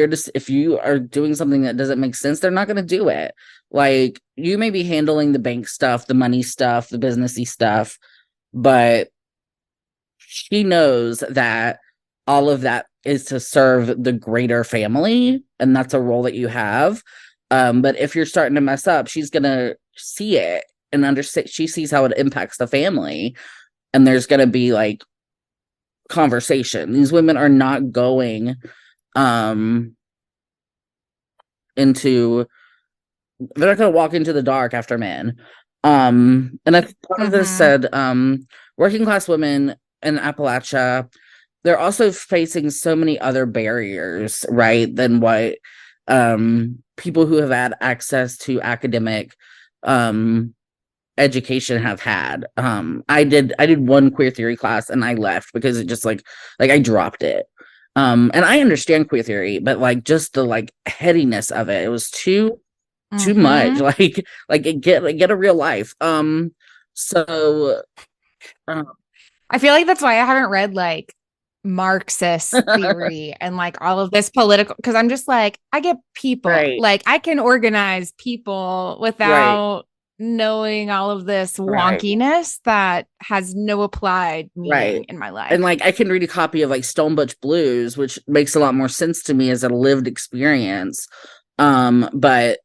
you are doing something that doesn't make sense, they're not going to do it. Like you may be handling the bank stuff, the money stuff, the businessy stuff, but she knows that all of that is to serve the greater family, and that's a role that you have. But if you're starting to mess up, she's going to see it and understand. She sees how it impacts the family, and there's going to be like conversation. These women are not going they're not going to walk into the dark after men. And I part of this said, working class women in Appalachia, they're also facing so many other barriers, right, than what people who have had access to academic education have had. I did one queer theory class and I left because it just like I dropped it. And I understand queer theory, but like just the like headiness of it was too much. Like get a real life. So I feel like that's why I haven't read like Marxist theory and like all of this political, because I'm just like, I get people, like I can organize people without knowing all of this wonkiness that has no applied meaning in my life. And like I can read a copy of like Stone Butch Blues, which makes a lot more sense to me as a lived experience. But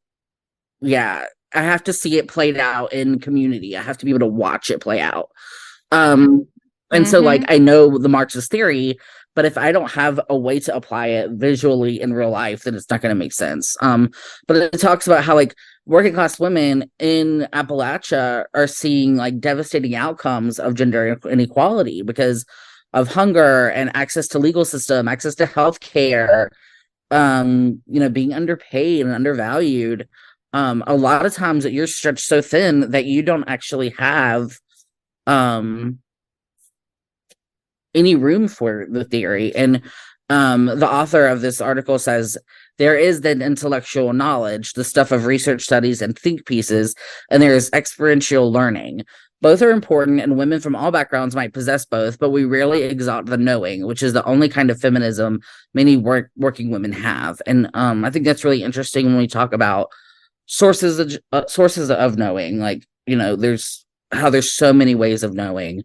yeah, I have to see it played out in community. I have to be able to watch it play out. And so like I know the Marxist theory, but if I don't have a way to apply it visually in real life, then it's not going to make sense. But it talks about how like working class women in Appalachia are seeing like devastating outcomes of gender inequality because of hunger and access to legal system, access to health care, being underpaid and undervalued. A lot of times that you're stretched so thin that you don't actually have any room for the theory. And the author of this article says there is then intellectual knowledge, the stuff of research studies and think pieces, and there is experiential learning. Both are important, and women from all backgrounds might possess both, but we rarely exalt the knowing, which is the only kind of feminism many working women have. And I think that's really interesting when we talk about sources of knowing. Like, there's so many ways of knowing.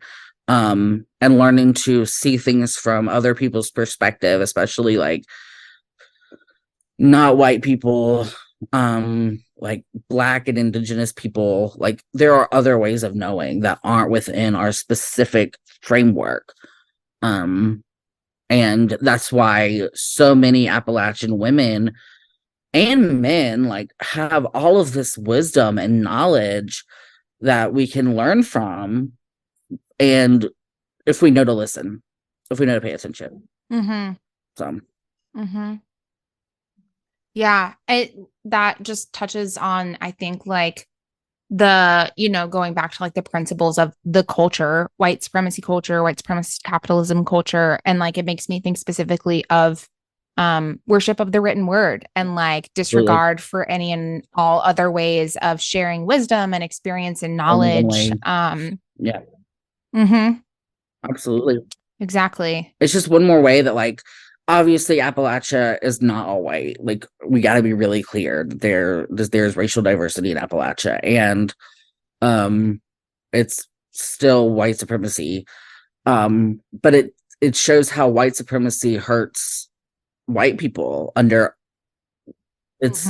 And learning to see things from other people's perspective, especially like not white people, like Black and Indigenous people. Like there are other ways of knowing that aren't within our specific framework. And that's why so many Appalachian women and men like have all of this wisdom and knowledge that we can learn from. And if we know to listen, if we know to pay attention. Mm-hmm. So. Mm-hmm. Yeah. That just touches on, I think, like the, going back to like the principles of the culture, white supremacy culture, white supremacist capitalism culture. And like, it makes me think specifically of worship of the written word and like disregard for any and all other ways of sharing wisdom and experience and knowledge. Yeah. Mm-hmm. Absolutely. Exactly. It's just one more way that like, obviously Appalachia is not all white. Like we got to be really clear that there's racial diversity in Appalachia, and it's still white supremacy. But it shows how white supremacy hurts white people under its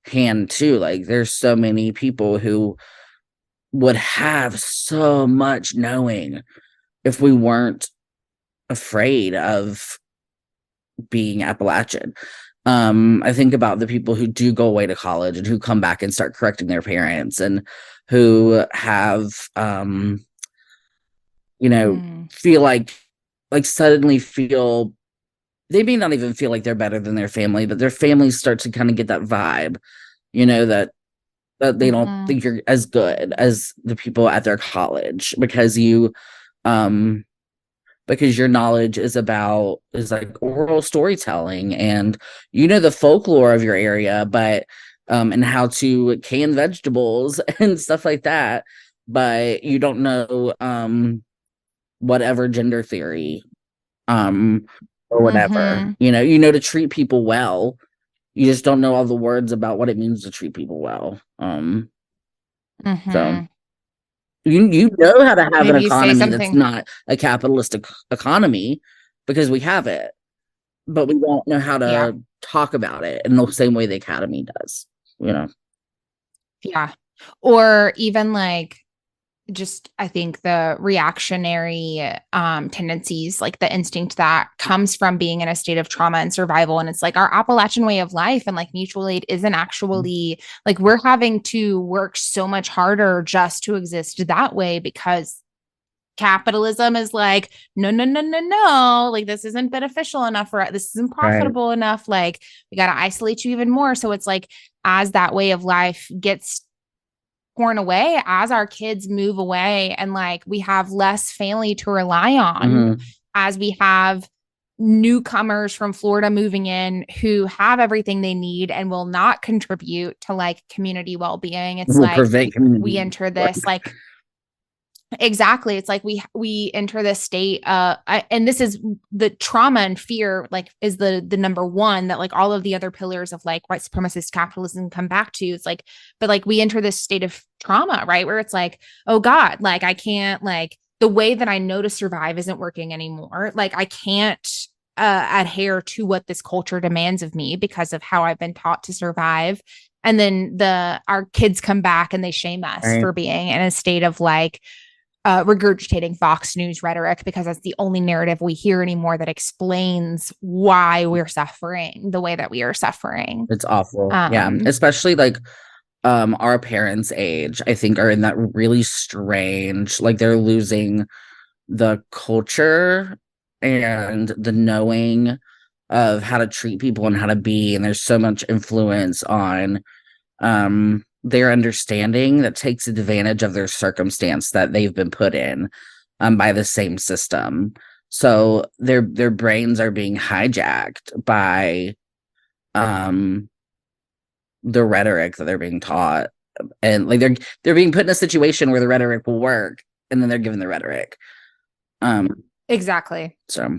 hand too. Like there's so many people who would have so much knowing if we weren't afraid of being Appalachian. I think about the people who do go away to college and who come back and start correcting their parents, and who have feel like suddenly feel they may not even feel like they're better than their family, but their families start to kind of get that vibe, that they don't think you're as good as the people at their college because because your knowledge is like oral storytelling and the folklore of your area, but and how to can vegetables and stuff like that, but you don't know whatever gender theory or whatever. To treat people well. You just don't know all the words about what it means to treat people well. So you know how to have an economy that's not a capitalistic economy because we have it, but we don't know how to talk about it in the same way the academy does, Yeah. Or even like just, I think the reactionary tendencies, like the instinct that comes from being in a state of trauma and survival. And it's like our Appalachian way of life and like mutual aid isn't actually like we're having to work so much harder just to exist that way because capitalism is like, no. Like this isn't beneficial enough for this isn't profitable enough. Like we got to isolate you even more. So it's like as that way of life gets torn away, as our kids move away and like we have less family to rely on, as we have newcomers from Florida moving in who have everything they need and will not contribute to like community well-being. It's like we enter this like exactly. It's like we enter this state and this is the trauma and fear like is the number one that like all of the other pillars of like white supremacist capitalism come back to. It's like, but like we enter this state of trauma, right? Where it's like, oh God, like I can't like the way that I know to survive isn't working anymore. Like I can't adhere to what this culture demands of me because of how I've been taught to survive. And then our kids come back and they shame us for being in a state of like regurgitating Fox News rhetoric because that's the only narrative we hear anymore that explains why we're suffering the way that we are suffering. It's awful. Yeah. Especially like our parents' age, I think, are in that really strange, like they're losing the culture and the knowing of how to treat people and how to be. And there's so much influence on their understanding that takes advantage of their circumstance that they've been put in by the same system. So their brains are being hijacked by the rhetoric that they're being taught, and like they're being put in a situation where the rhetoric will work, and then they're given the rhetoric. Exactly. So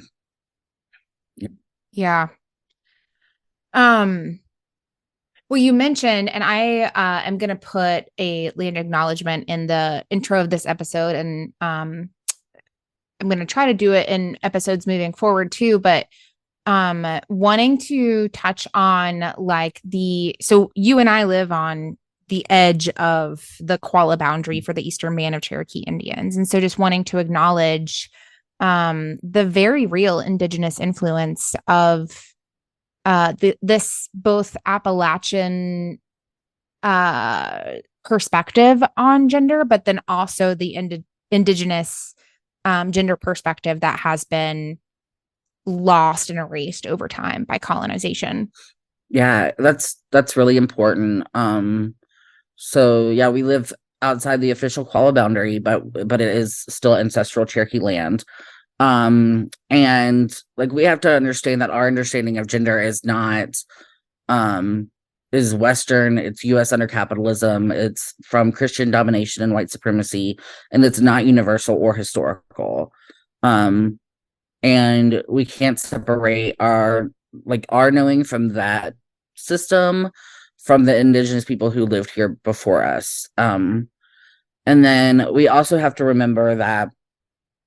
yeah. Well, you mentioned, and I am going to put a land acknowledgement in the intro of this episode, and I'm going to try to do it in episodes moving forward too, but wanting to touch on like so you and I live on the edge of the Qualla boundary for the Eastern Band of Cherokee Indians. And so just wanting to acknowledge the very real Indigenous influence of this both Appalachian perspective on gender, but then also the Indigenous gender perspective that has been lost and erased over time by colonization. Yeah, that's really important. So yeah, we live outside the official Qualla boundary, but it is still ancestral Cherokee land. And like we have to understand that our understanding of gender is not is Western, it's US under capitalism, it's from Christian domination and white supremacy, and it's not universal or historical. And we can't separate our knowing from that system from the Indigenous people who lived here before us. And then we also have to remember that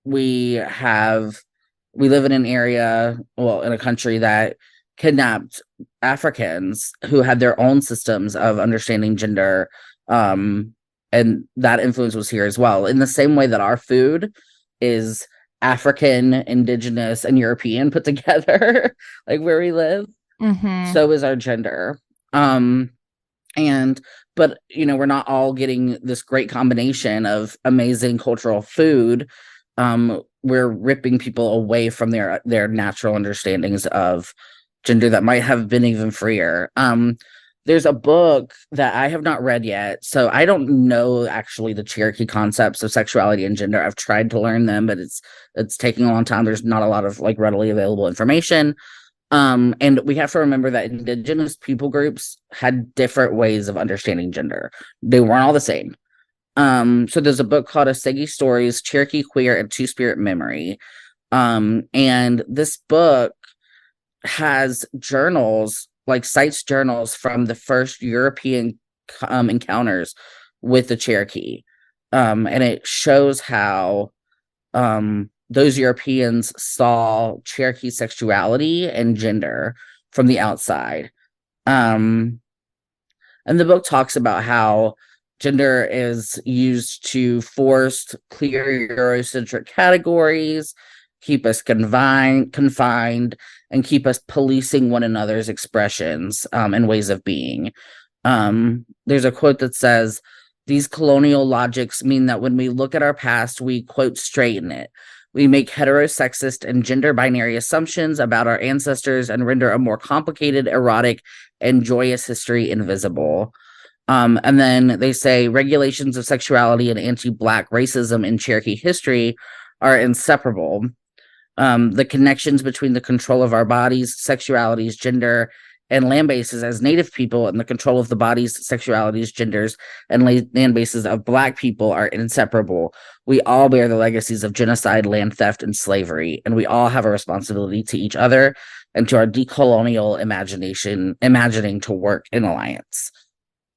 we live in an area, in a country that kidnapped Africans who had their own systems of understanding gender. And that influence was here as well. In the same way that our food is African, Indigenous, and European put together, like where we live, so is our gender. But we're not all getting this great combination of amazing cultural food. We're ripping people away from their natural understandings of gender that might have been even freer. There's a book that I have not read yet, so I don't know actually the Cherokee concepts of sexuality and gender. I've tried to learn them, but it's taking a long time. There's not a lot of readily available information. And we have to remember that Indigenous people groups had different ways of understanding gender. They weren't all the same. So there's a book called Asegi Stories, Cherokee Queer and Two-Spirit Memory. And this book has journals, cites journals from the first European encounters with the Cherokee. And it shows how those Europeans saw Cherokee sexuality and gender from the outside. And the book talks about how gender is used to force clear Eurocentric categories, keep us confined, and keep us policing one another's expressions and ways of being. There's a quote that says, "These colonial logics mean that when we look at our past, we, quote, straighten it. We make heterosexist and gender binary assumptions about our ancestors and render a more complicated, erotic, and joyous history invisible." And then they say regulations of sexuality and anti-Black racism in Cherokee history are inseparable. The connections between the control of our bodies, sexualities, gender, and land bases as Native people and the control of the bodies, sexualities, genders, and land bases of Black people are inseparable. We all bear the legacies of genocide, land theft, and slavery, and we all have a responsibility to each other and to our decolonial imagining to work in alliance.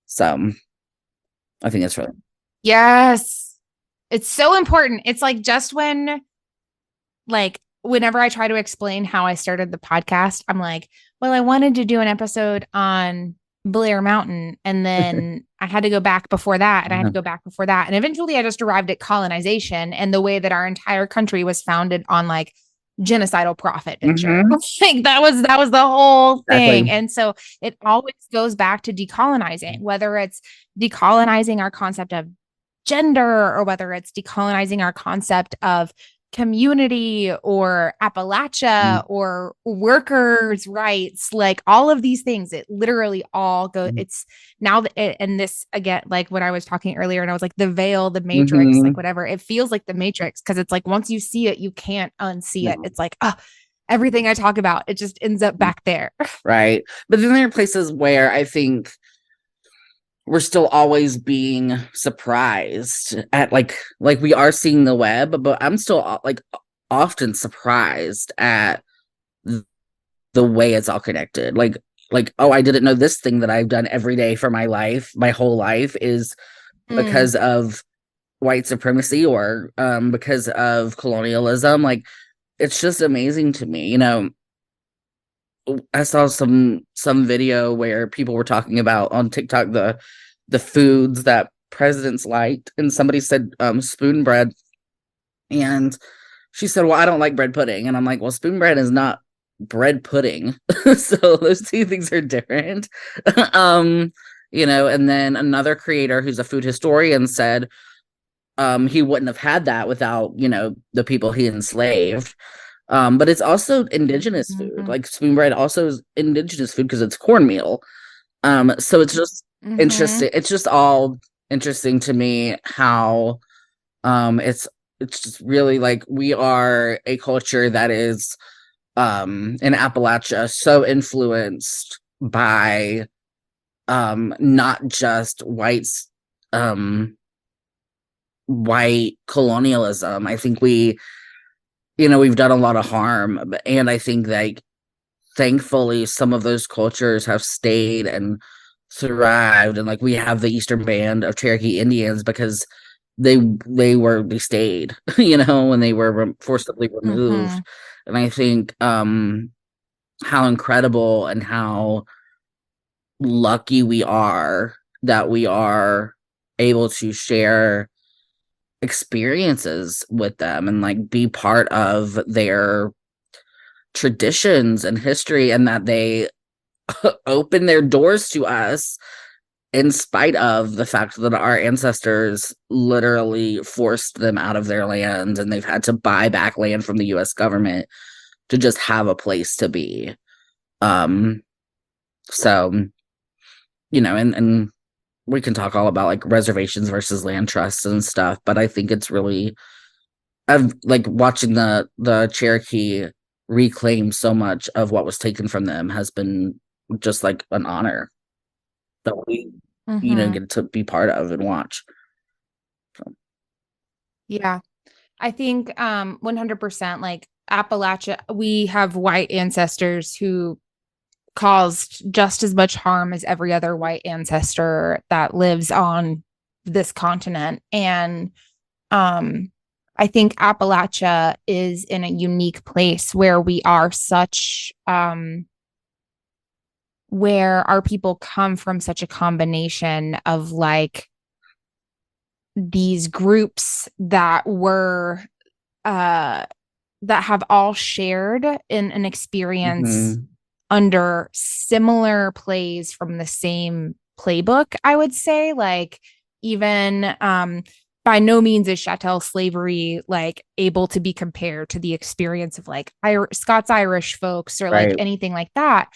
So I think that's really... Yes. It's so important. It's just whenever I try to explain how I started the podcast, I'm like, well, I wanted to do an episode on Blair Mountain, and then I had to go back before that, and I had to go back before that. And eventually I just arrived at colonization and the way that our entire country was founded on genocidal profit picture. That was the whole thing. Exactly. And so it always goes back to decolonizing, whether it's decolonizing our concept of gender or whether it's decolonizing our concept of community or Appalachia or workers' rights, all of these things. It literally all goes. It's now and this again, when I was talking earlier, and I was the veil, the matrix, whatever. It feels like the matrix because it's once you see it, you can't unsee it. It's everything I talk about, it just ends up back there. Right, but then there are places where I think we're still always being surprised at we are seeing the web, but I'm still often surprised at the way it's all connected. Oh, I didn't know this thing that I've done every day for my whole life is because of white supremacy or because of colonialism. It's just amazing to me. I saw some video where people were talking about on TikTok the foods that presidents liked, and somebody said spoon bread, and she said, well, I don't like bread pudding. And I'm like, well, spoon bread is not bread pudding. So those two things are different. And then another creator who's a food historian said he wouldn't have had that without, the people he enslaved. But it's also indigenous food. Like spoon bread also is indigenous food because it's cornmeal. So it's just interesting. It's just all interesting to me how it's just really like we are a culture that is in Appalachia so influenced by not just white colonialism. I think we've done a lot of harm, and I think that thankfully some of those cultures have stayed and survived, and like we have the Eastern Band of Cherokee Indians because they stayed when they were forcibly removed. And I think how incredible and how lucky we are that we are able to share experiences with them and like be part of their traditions and history, and that they open their doors to us in spite of the fact that our ancestors literally forced them out of their land and they've had to buy back land from the US government to just have a place to be. So, and we can talk all about like reservations versus land trusts and stuff, but I think it's really, I've like watching the Cherokee reclaim so much of what was taken from them has been just like an honor that we get to be part of and watch. So. Yeah, I think 100% like Appalachia, we have white ancestors who caused just as much harm as every other white ancestor that lives on this continent. And I think Appalachia is in a unique place where we are such where our people come from such a combination of like these groups that were that have all shared in an experience under similar plays from the same playbook, I would say. Like even by no means is chattel slavery like able to be compared to the experience of like Scots Irish folks or like anything like that.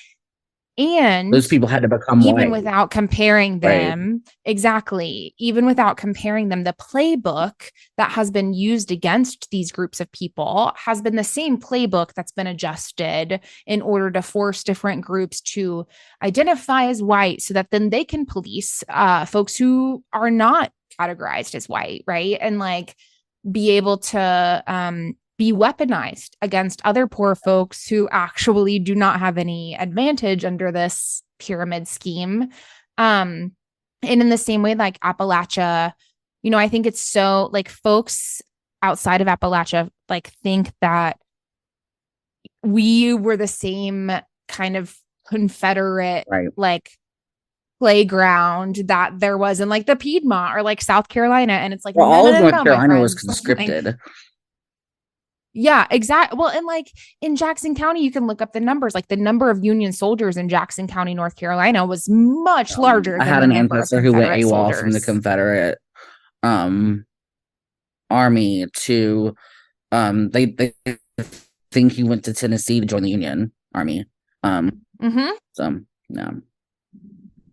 And those people had to become even white. Without comparing them, exactly, even without comparing them, the playbook that has been used against these groups of people has been the same playbook that's been adjusted in order to force different groups to identify as white so that then they can police folks who are not categorized as white, right? And like be able to be weaponized against other poor folks who actually do not have any advantage under this pyramid scheme. And in the same way, like Appalachia, I think it's so like folks outside of Appalachia, like think that we were the same kind of Confederate, like playground that there was in like the Piedmont or like South Carolina. And it's like, well, all of North Carolina was conscripted. Like, yeah, exactly. Well, and like in Jackson County, you can look up the numbers. Like the number of Union soldiers in Jackson County, North Carolina was much larger. I had an ancestor who went AWOL from the Confederate Army to they think he went to Tennessee to join the Union Army. So yeah.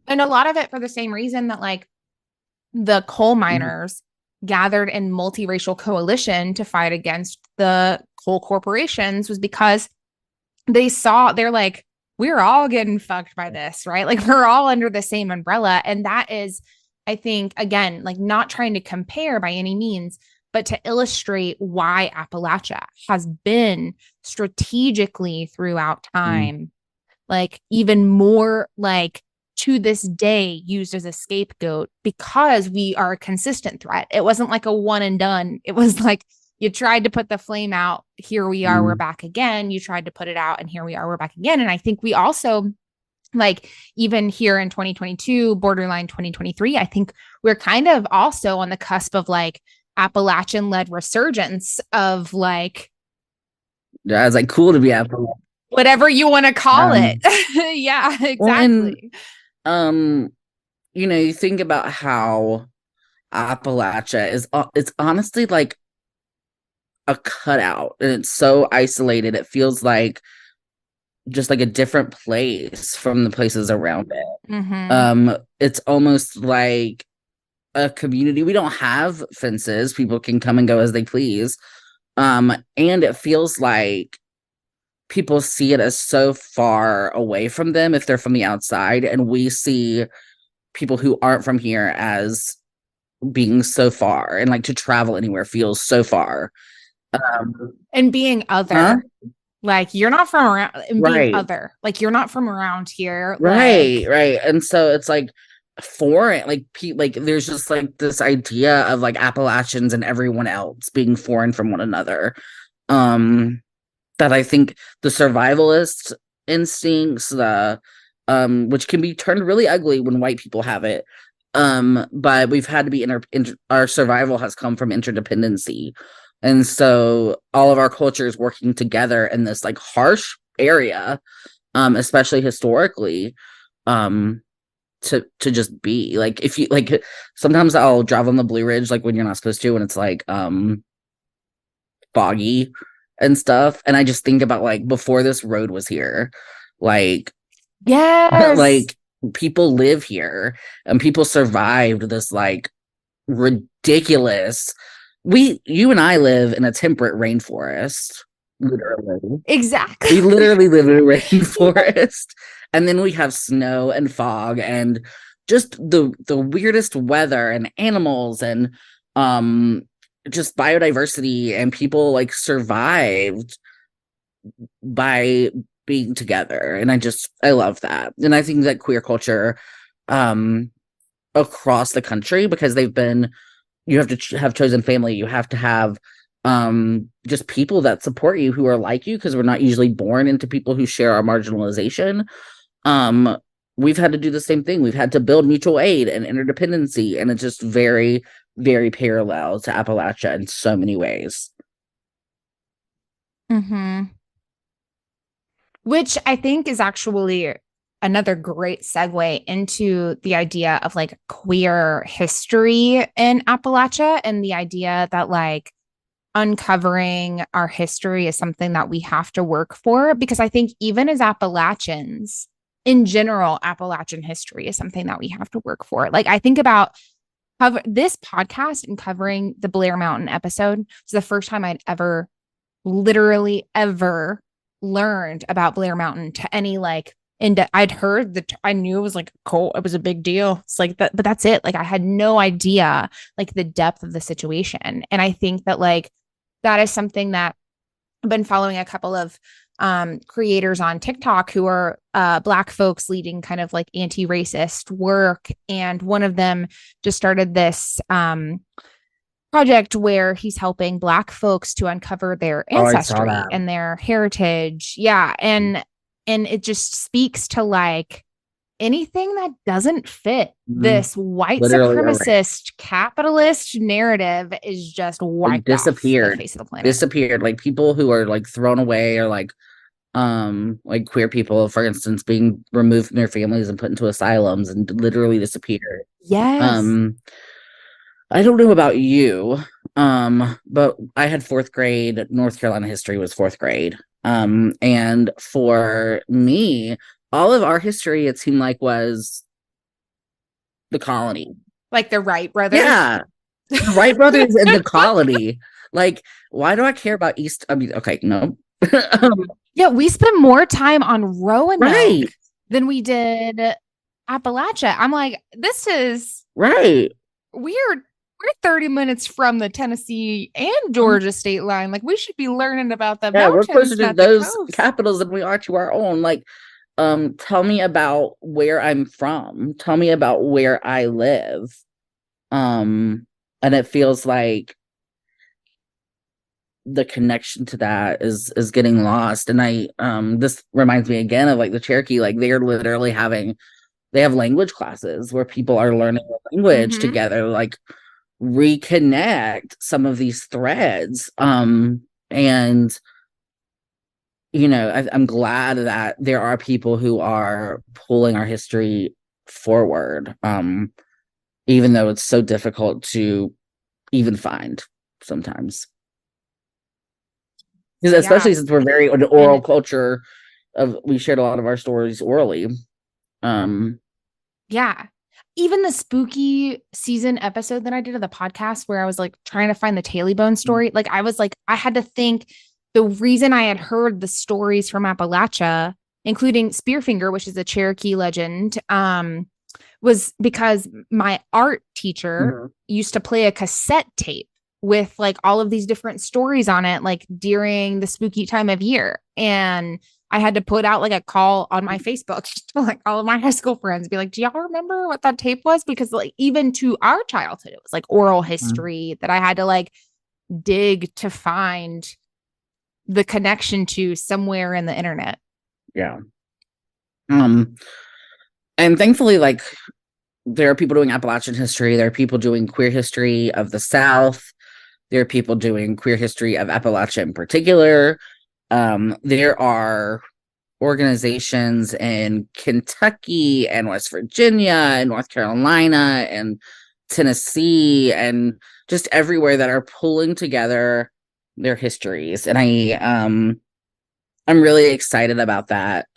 And a lot of it for the same reason that like the coal miners gathered in multiracial coalition to fight against the coal corporations was because they're like, we're all getting fucked by this, right? Like we're all under the same umbrella. And that is, I think, again, like not trying to compare by any means, but to illustrate why Appalachia has been strategically throughout time, like even more like to this day used as a scapegoat because we are a consistent threat. It wasn't like a one and done. It was like you tried to put the flame out. Here we are. We're back again. You tried to put it out and here we are. We're back again. And I think we also like even here in 2022, borderline 2023, I think we're kind of also on the cusp of like Appalachian-led resurgence of like, yeah, it's like cool to be Appalachian. Whatever you want to call it. Yeah, exactly. Well, and, you know, you think about how Appalachia is, it's honestly like a cutout, and it's so isolated. It feels like just like a different place from the places around it. Mm-hmm. It's almost like a community. We don't have fences. People can come and go as they please. And it feels like people see it as so far away from them if they're from the outside, and we see people who aren't from here as being so far, and like to travel anywhere feels so far. And being other. Huh? Like, you're not from around, and being Right. other. Like, you're not from around here. Right, Like, right. And so it's like foreign, like there's just like this idea of like Appalachians and everyone else being foreign from one another. That I think the survivalist instincts, the which can be turned really ugly when white people have it. But we've had to be our survival has come from interdependency. And so all of our cultures working together in this like harsh area, especially historically, to just be like, if you like, sometimes I'll drive on the Blue Ridge like when you're not supposed to, and it's like foggy and stuff, and I just think about like before this road was here, like yes, like people live here and people survived this like ridiculous, you and I live in a temperate rainforest, literally. Exactly. We literally live in a rainforest. And then we have snow and fog and just the weirdest weather and animals and just biodiversity, and people like survived by being together. And I love that. And I think that queer culture across the country, because you have to have chosen family, you have to have just people that support you who are like you, because we're not usually born into people who share our marginalization. We've had to do the same thing. We've had to build mutual aid and interdependency, and it's just very, very parallel to Appalachia in so many ways. Mm-hmm. Which I think is actually another great segue into the idea of like queer history in Appalachia, and the idea that like uncovering our history is something that we have to work for, because I think even as Appalachians in general, Appalachian history is something that we have to work for. Like, I think about this podcast and covering the Blair Mountain episode. It's the first time I'd ever literally ever learned about Blair Mountain to any like, and I'd heard that, I knew it was like cool, it was a big deal. It's like that, but that's it. Like, I had no idea like the depth of the situation. And I think that like that is something that I've been following a couple of creators on TikTok who are Black folks leading kind of like anti-racist work. And one of them just started this project where he's helping Black folks to uncover their ancestry and their heritage. Yeah. And it just speaks to like anything that doesn't fit this white supremacist capitalist narrative is just wiped disappeared off the face of the planet. Disappeared. Like people who are like thrown away, or like queer people, for instance, being removed from their families and put into asylums and literally disappeared. Yes. I don't know about you, but I had 4th grade. North Carolina history was 4th grade. And for me, all of our history, it seemed like, was the colony. Like the Wright brothers? Yeah. The Wright brothers and the colony. Like, why do I care about East? I mean, okay, no. Yeah, we spent more time on Roanoke right. than we did Appalachia. I'm like, this is right. We're 30 minutes from the Tennessee and Georgia state line. Like, we should be learning about the mountains. We're closer to those capitals than we are to our own. Like, tell me about where I'm from. Tell me about where I live. And it feels like the connection to that is getting lost. And this reminds me again of like the Cherokee. Like, they're literally they have language classes where people are learning a language together. Like, reconnect some of these threads. And I'm glad that there are people who are pulling our history forward, even though it's so difficult to even find sometimes. Because especially since we're very an oral culture, we shared a lot of our stories orally. Yeah. Even the spooky season episode that I did of the podcast where I was like trying to find the Tailybone story, like I was like, I had to think the reason I had heard the stories from Appalachia, including Spearfinger, which is a Cherokee legend, was because my art teacher used to play a cassette tape with like all of these different stories on it, like during the spooky time of year. And I had to put out like a call on my Facebook to like all of my high school friends, be like, do y'all remember what that tape was? Because like even to our childhood, it was like oral history that I had to like dig to find the connection to somewhere in the internet. Yeah. And thankfully, like, there are people doing Appalachian history. There are people doing queer history of the South. There are people doing queer history of Appalachia in particular. There are organizations in Kentucky and West Virginia and North Carolina and Tennessee and just everywhere that are pulling together their histories. And I'm really excited about that.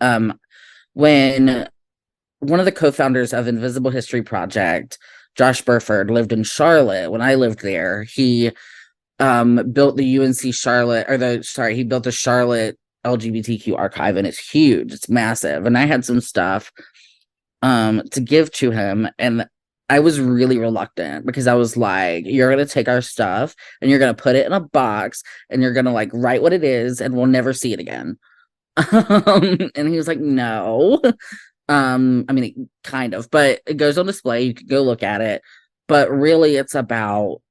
When one of the co-founders of Invisible History Project, Josh Burford, lived in Charlotte, when I lived there, he built the UNC Charlotte, he built the Charlotte LGBTQ archive, and it's huge. It's massive. And I had some stuff to give to him, and I was really reluctant because I was like, you're going to take our stuff and you're going to put it in a box and you're going to like write what it is and we'll never see it again. And he was like, no. I mean, kind of, but it goes on display. You can go look at it, but really it's about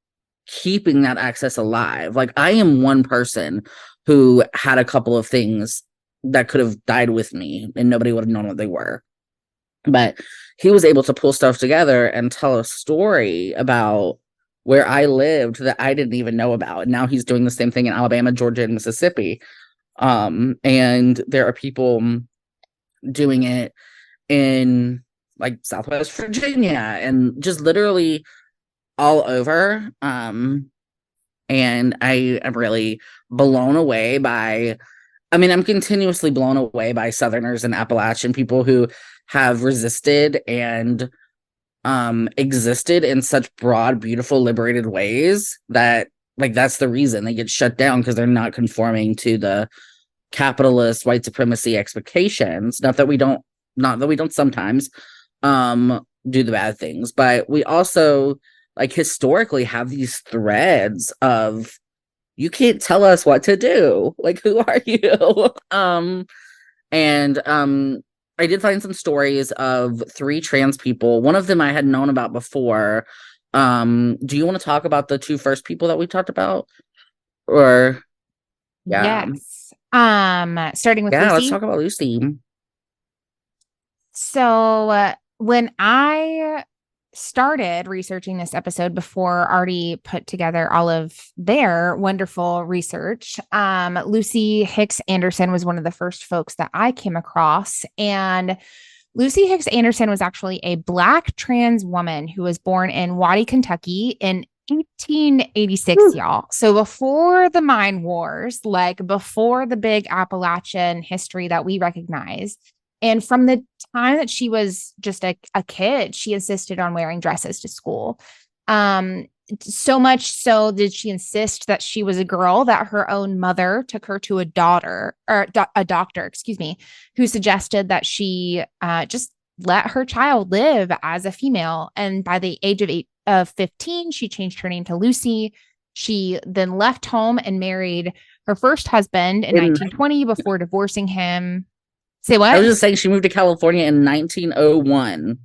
keeping that access alive. Like, I am one person who had a couple of things that could have died with me and nobody would have known what they were. But he was able to pull stuff together and tell a story about where I lived that I didn't even know about. And now he's doing the same thing in Alabama, Georgia, and Mississippi. And there are people doing it in like Southwest Virginia and just literally all over. And I am really blown away by, I'm continuously blown away by Southerners and Appalachian people who have resisted and existed in such broad, beautiful, liberated ways that, like, that's the reason they get shut down, because they're not conforming to the capitalist white supremacy expectations. Not that we don't sometimes do the bad things, but we also, like, historically have these threads of, you can't tell us what to do. Like, who are you? I did find some stories of 3 trans people. One of them I had known about before. Do you want to talk about the 2 first people that we talked about? Or yes. Starting with Lucy. Let's talk about Lucy. So when I started researching this episode, before Artie put together all of their wonderful research, Lucy Hicks Anderson was one of the first folks that I came across. And Lucy Hicks Anderson was actually a Black trans woman who was born in Waddy, Kentucky in 1886, y'all. So before the Mine Wars, like before the big Appalachian history that we recognize. And from the time that she was just a kid, she insisted on wearing dresses to school. So much so did she insist that she was a girl that her own mother took her to a doctor, who suggested that she just let her child live as a female. And by the age of 15, she changed her name to Lucy. She then left home and married her first husband in 1920 before divorcing him. Say what? I was just saying she moved to California in 1901.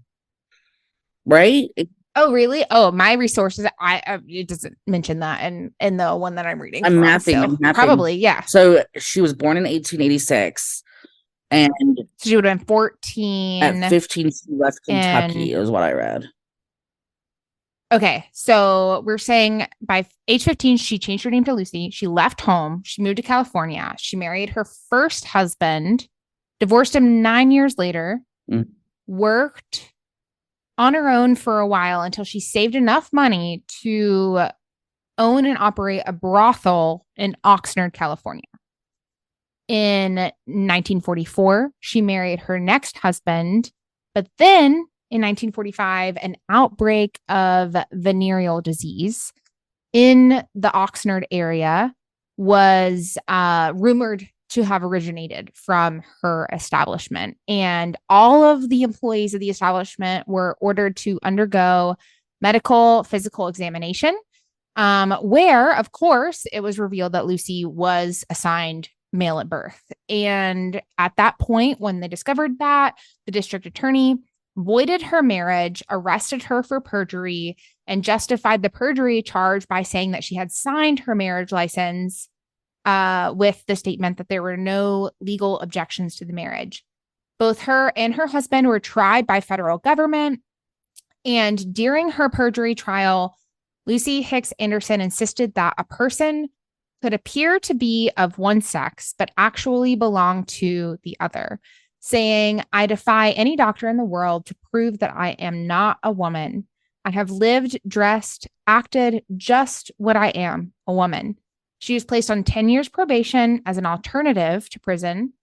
Right? Oh, really? Oh, my resources, it doesn't mention that in the one that I'm reading. I'm mapping. Probably, yeah. So she was born in 1886, and so she would have been 14. At 15, she left Kentucky, is what I read. Okay, so we're saying by age 15, she changed her name to Lucy. She left home. She moved to California. She married her first husband, divorced him 9 years later, worked on her own for a while until she saved enough money to own and operate a brothel in Oxnard, California. In 1944, she married her next husband, but then in 1945, an outbreak of venereal disease in the Oxnard area was rumored to have originated from her establishment. And all of the employees of the establishment were ordered to undergo medical physical examination, where, of course, it was revealed that Lucy was assigned male at birth. And at that point, when they discovered that, the district attorney voided her marriage, arrested her for perjury, and justified the perjury charge by saying that she had signed her marriage license with the statement that there were no legal objections to the marriage. Both her and her husband were tried by federal government. And during her perjury trial, Lucy Hicks Anderson insisted that a person could appear to be of one sex, but actually belong to the other, saying, "I defy any doctor in the world to prove that I am not a woman. I have lived, dressed, acted just what I am, a woman." She was placed on 10 years probation as an alternative to prison.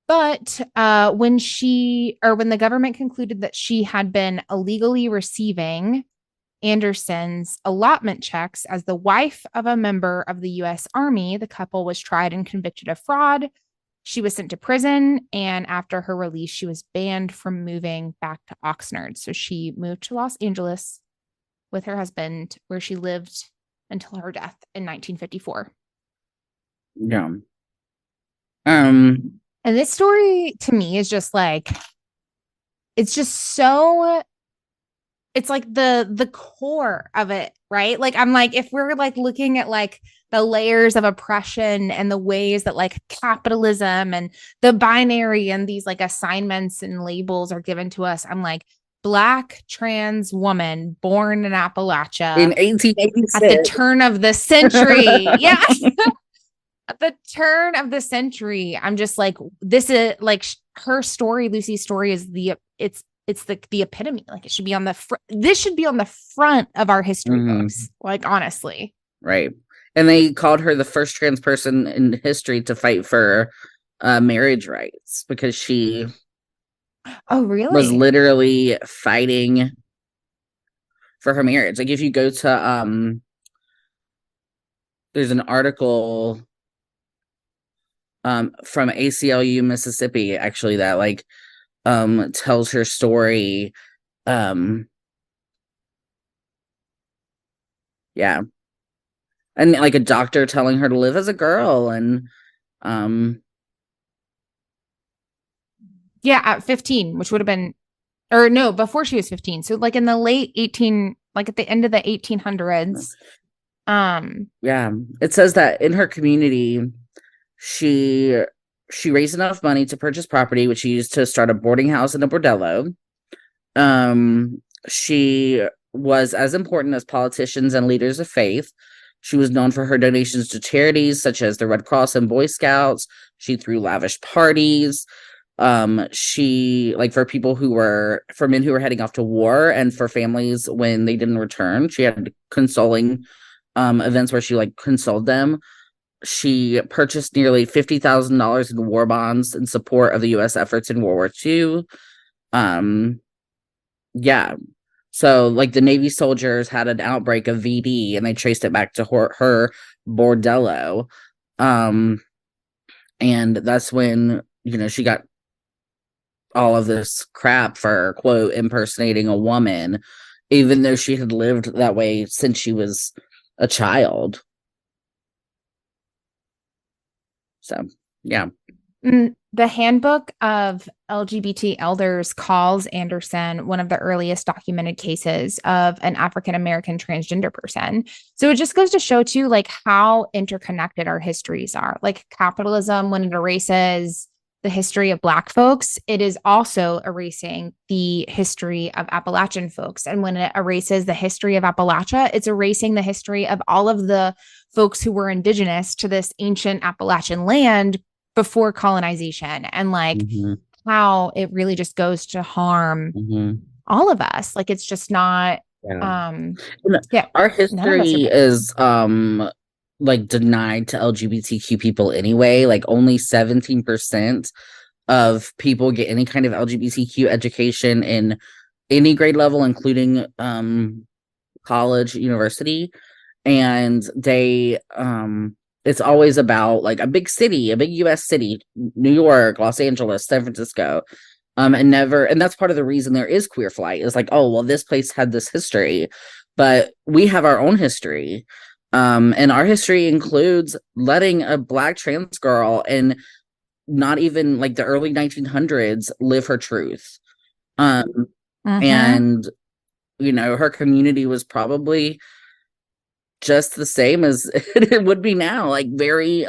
But when the government concluded that she had been illegally receiving Anderson's allotment checks as the wife of a member of the U.S. Army, the couple was tried and convicted of fraud. She was sent to prison, and after her release, she was banned from moving back to Oxnard. So she moved to Los Angeles with her husband, where she lived until her death in 1954. Yeah. And this story to me is just like, it's just so, it's like the core of it, right? Like, I'm like, if we're like looking at like the layers of oppression and the ways that like capitalism and the binary and these like assignments and labels are given to us, I'm like, Black trans woman born in Appalachia in 1886 at the turn of the century. Yeah. At the turn of the century, I'm just like, this is like her story. Lucy's story is it's the epitome. Like, it should be on the this should be on the front of our history books. Like, honestly. Right. And they called her the first trans person in history to fight for marriage rights, because she was literally fighting for her marriage. Like, if you go to there's an article from ACLU Mississippi, actually, that like tells her story. Yeah. And like a doctor telling her to live as a girl, and yeah, at 15, which would have been, or no, before she was 15. So like in the late 18, like at the end of the 1800s. Yeah, it says that in her community, she raised enough money to purchase property, which she used to start a boarding house and a bordello. She was as important as politicians and leaders of faith. She was known for her donations to charities such as the Red Cross and Boy Scouts. She threw lavish parties. She, like, for men who were heading off to war, and for families when they didn't return, she had consoling events where she like consoled them. She purchased nearly $50,000 in war bonds in support of the U.S. efforts in World War II. Yeah. So, like, the Navy soldiers had an outbreak of VD, and they traced it back to her bordello. And that's when, she got all of this crap for, quote, impersonating a woman, even though she had lived that way since she was a child. So, yeah. The Handbook of LGBT Elders calls Anderson one of the earliest documented cases of an African-American transgender person. So it just goes to show, too, like, how interconnected our histories are. Like, capitalism, when it erases the history of Black folks, it is also erasing the history of Appalachian folks. And when it erases the history of Appalachia, it's erasing the history of all of the folks who were indigenous to this ancient Appalachian land before colonization, and like how it really just goes to harm all of us. Like, it's just not, our history is like denied to LGBTQ people anyway. Like only 17% of people get any kind of LGBTQ education in any grade level, including college, university. And they it's always about like a big city, a big US city, New York, Los Angeles, San Francisco. And that's part of the reason there is queer flight, is like, oh, well, this place had this history, but we have our own history. And our history includes letting a Black trans girl in not even like the early 1900s live her truth. And, you know, her community was probably just the same as it would be now. Like very,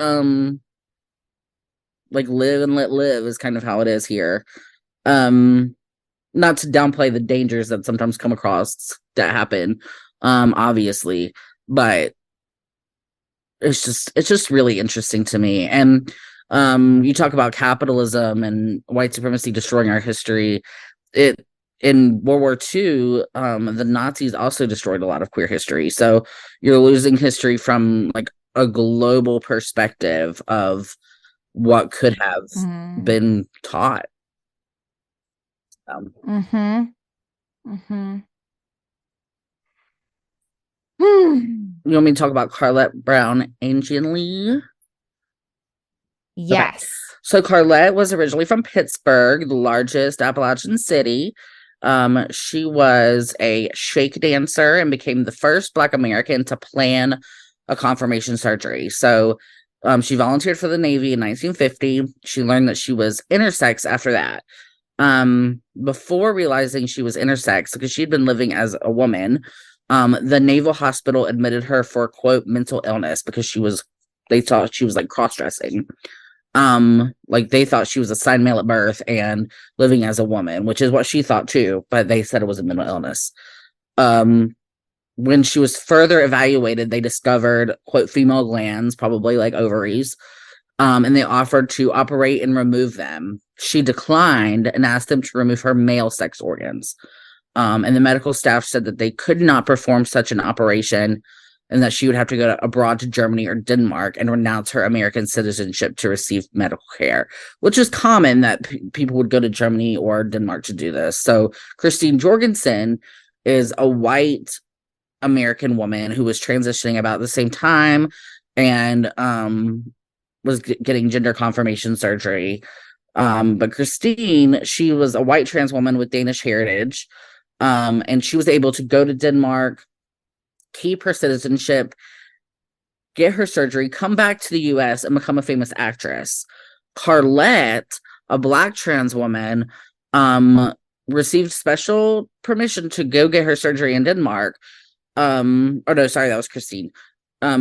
like live and let live is kind of how it is here. Not to downplay the dangers that sometimes come across that happen, obviously, but it's just really interesting to me. And you talk about capitalism and white supremacy destroying our history. In World War II, the Nazis also destroyed a lot of queer history. So you're losing history from like a global perspective of what could have been taught. You want me to talk about Carlett Brown Angianlee? Yes. Okay. So Carlett was originally from Pittsburgh, the largest Appalachian city. She was a shake dancer and became the first Black American to plan a confirmation surgery. So she volunteered for the Navy in 1950. She learned that she was intersex after that. Before realizing she was intersex, because she'd been living as a woman, the Naval Hospital admitted her for, quote, mental illness, because they thought she was like cross-dressing. Like they thought she was assigned male at birth and living as a woman, which is what she thought too, but they said it was a mental illness. When she was further evaluated, they discovered, quote, female glands, probably like ovaries, and they offered to operate and remove them. She declined and asked them to remove her male sex organs. And the medical staff said that they could not perform such an operation, and that she would have to go abroad to Germany or Denmark and renounce her American citizenship to receive medical care, which is common that people would go to Germany or Denmark to do this. So Christine Jorgensen is a white American woman who was transitioning about the same time and was getting gender confirmation surgery. But Christine, she was a white trans woman with Danish heritage, and she was able to go to Denmark, keep her citizenship, get her surgery, come back to the US, and become a famous actress. Carlett, a Black trans woman, received special permission to go get her surgery in Denmark. Oh no, sorry, that was Christine.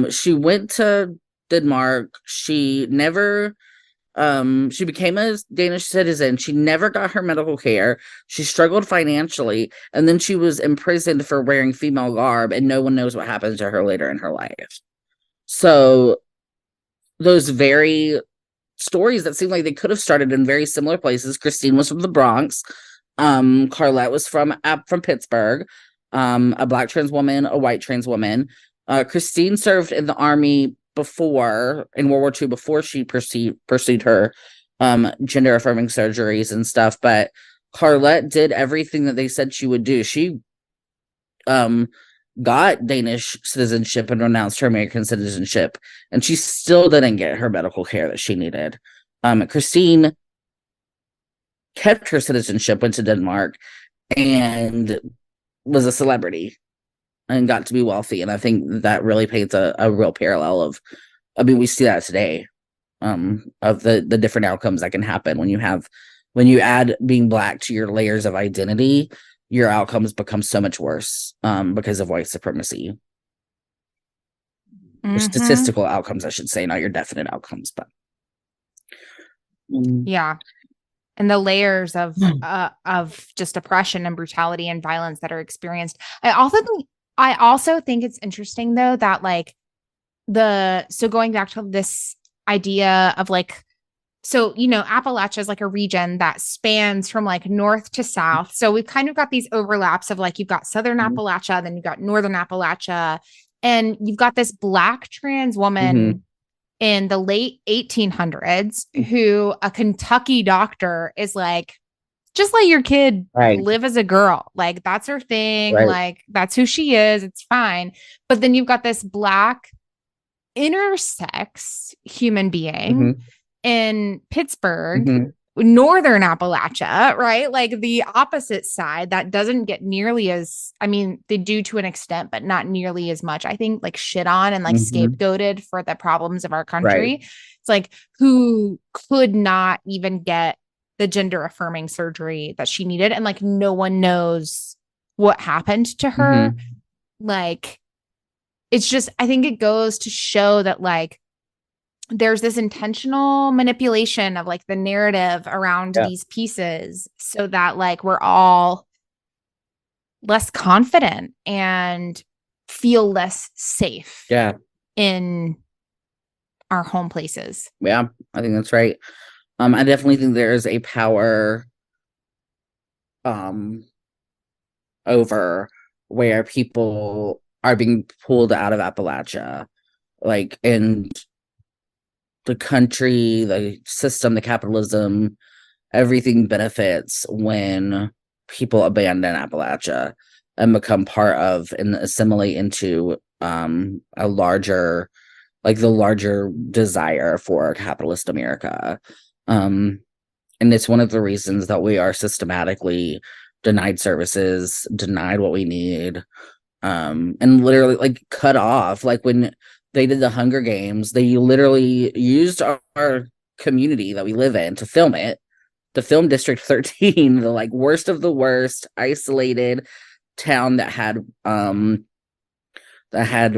She went to Denmark. She never she became a Danish citizen. She never got her medical care. She struggled financially, and then she was imprisoned for wearing female garb, and no one knows what happened to her later in her life. So those very stories that seem like they could have started in very similar places. Christine was from the Bronx. Carlett was from Pittsburgh. A Black trans woman, a white trans woman. Christine served in the Army in World War II, before she pursued her gender affirming surgeries and stuff. But Carlett did everything that they said she would do. She got Danish citizenship and renounced her American citizenship, and she still didn't get her medical care that she needed. Christine kept her citizenship, went to Denmark, and was a celebrity and got to be wealthy. And I think that really paints a real parallel of, I mean, we see that today, of the different outcomes that can happen when you add being Black to your layers of identity. Your outcomes become so much worse because of white supremacy. Your statistical outcomes, I should say, not your definite outcomes. But Yeah. And the layers of just oppression and brutality and violence that are experienced. I also think it's interesting though that like so going back to this idea of like, so, you know, Appalachia is like a region that spans from like north to south. So we've kind of got these overlaps of like, you've got Southern Appalachia, then you've got Northern Appalachia, and you've got this Black trans woman in the late 1800s who a Kentucky doctor is like, just let your kid live as a girl. Like that's her thing. Like that's who she is. It's fine. But then you've got this Black intersex human being in Pittsburgh, Northern Appalachia, right? Like the opposite side that doesn't get nearly as, I mean, they do to an extent, but not nearly as much, I think, like shit on and like scapegoated for the problems of our country. It's like who could not even get the gender affirming surgery that she needed. And like, no one knows what happened to her. Like, it's just, I think it goes to show that like, there's this intentional manipulation of like the narrative around these pieces so that like we're all less confident and feel less safe in our home places. Yeah, I think that's right. I definitely think there is a power over where people are being pulled out of Appalachia, like, and the country, the system, the capitalism, everything benefits when people abandon Appalachia and become part of and assimilate into a larger, like the larger desire for capitalist America. And it's one of the reasons that we are systematically denied services, denied what we need, and literally like cut off. Like when they did the Hunger Games, they literally used our community that we live in to film it, to film District 13, the like worst of the worst, isolated town that had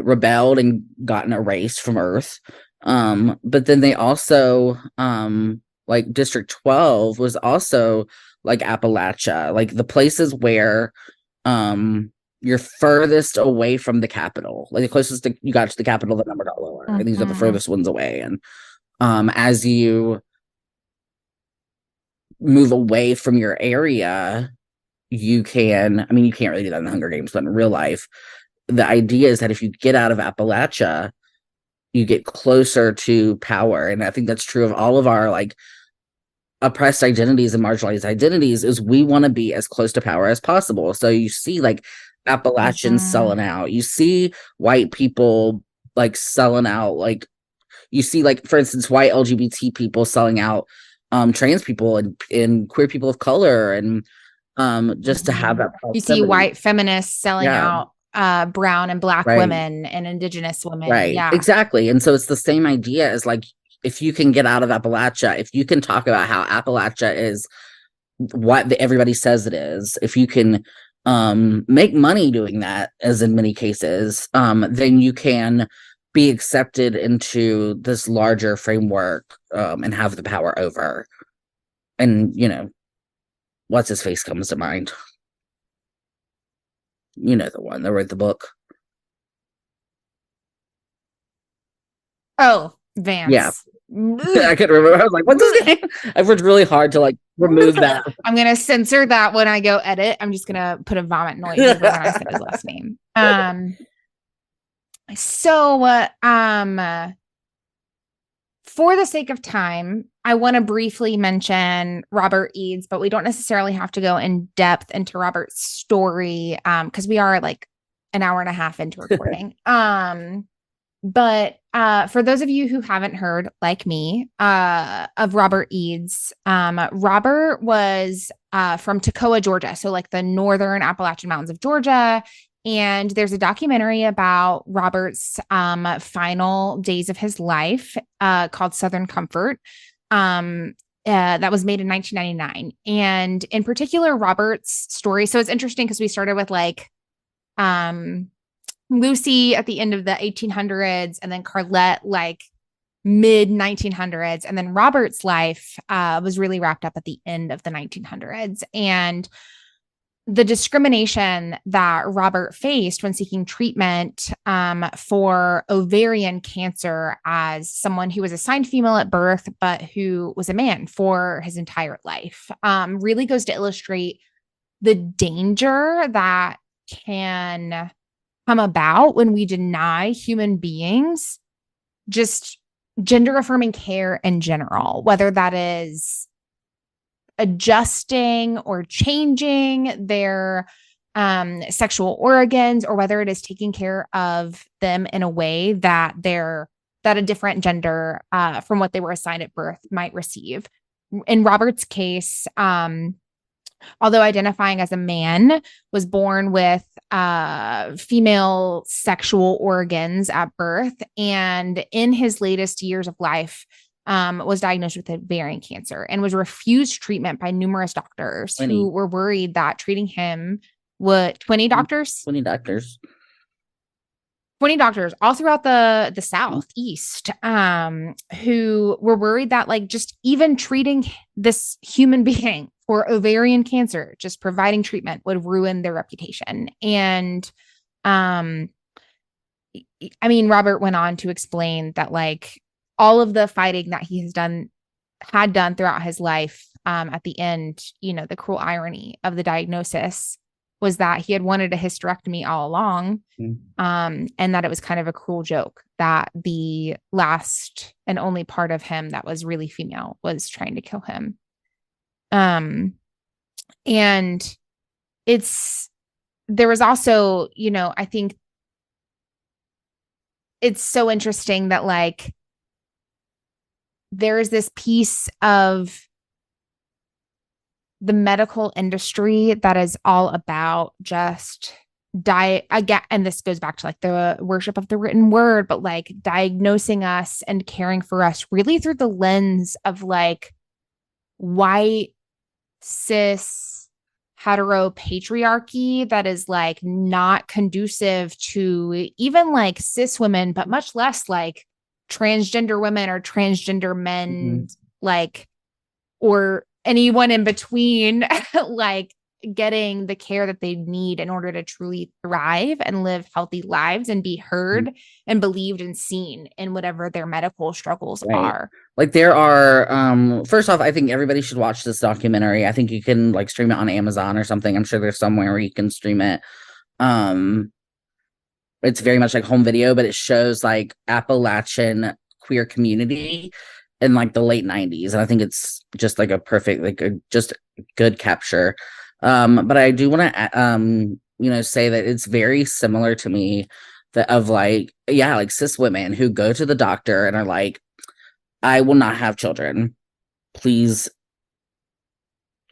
rebelled and gotten erased from Earth. But then they also like District 12 was also like Appalachia, like the places where you're furthest away from the capital, like the closest you got to the capital, the number got lower, and these are the furthest ones away. And as you move away from your area, you can't really do that in the Hunger Games, but in real life, the idea is that if you get out of Appalachia, you get closer to power. And I think that's true of all of our like oppressed identities and marginalized identities, is we want to be as close to power as possible. So you see like Appalachians selling out, you see white people like selling out, like you see like, for instance, white LGBT people selling out trans people and queer people of color, and just to have that you see white feminists selling out brown and Black women and Indigenous women. Exactly. And so it's the same idea as like, if you can get out of Appalachia, if you can talk about how Appalachia is what everybody says it is, if you can make money doing that, as in many cases, then you can be accepted into this larger framework and have the power over. And, you know, what's his face comes to mind. You know, the one that wrote the book. Oh, Vance. Yeah. I couldn't remember. I was like, what's his name? I've worked really hard to like remove that. I'm going to censor that when I go edit. I'm just going to put a vomit noise over when I said his last name. For the sake of time, I want to briefly mention Robert Eads, but we don't necessarily have to go in depth into Robert's story because we are like an hour and a half into recording. But for those of you who haven't heard, like me, of Robert Eads, Robert was from Toccoa, Georgia. So like the northern Appalachian Mountains of Georgia. And there's a documentary about Robert's final days of his life called Southern Comfort that was made in 1999. And in particular, Robert's story. So it's interesting because we started with like Lucy at the end of the 1800s, and then Carlett like mid 1900s. And then Robert's life was really wrapped up at the end of the 1900s. And the discrimination that Robert faced when seeking treatment for ovarian cancer as someone who was assigned female at birth, but who was a man for his entire life, really goes to illustrate the danger that can come about when we deny human beings just gender affirming care in general, whether that is adjusting or changing their sexual organs, or whether it is taking care of them in a way that a different gender from what they were assigned at birth might receive. In Robert's case, although identifying as a man, was born with female sexual organs at birth, and in his latest years of life, was diagnosed with ovarian cancer and was refused treatment by numerous doctors who were worried that treating him would 20 doctors all throughout the Southeast, who were worried that like just even treating this human being for ovarian cancer, just providing treatment, would ruin their reputation. And I mean, Robert went on to explain that like all of the fighting that he had done throughout his life, at the end, you know, the cruel irony of the diagnosis was that he had wanted a hysterectomy all along, and that it was kind of a cruel joke that the last and only part of him that was really female was trying to kill him. And there was also, you know, I think it's so interesting that like there is this piece of the medical industry that is all about just again, and this goes back to like the worship of the written word, but like diagnosing us and caring for us really through the lens of like white, cis, hetero patriarchy that is like not conducive to even like cis women, but much less like transgender women or transgender men, like, or anyone in between, like getting the care that they need in order to truly thrive and live healthy lives and be heard and believed and seen in whatever their medical struggles are. Like there are, first off, I think everybody should watch this documentary. I think you can like stream it on Amazon or something. I'm sure there's somewhere where you can stream it. It's very much like home video, but it shows like Appalachian queer community in like the late 90s. And I think it's just like a perfect, like just good capture. But I do want to, you know, say that it's very similar to me that of like, yeah, like cis women who go to the doctor and are like, I will not have children. Please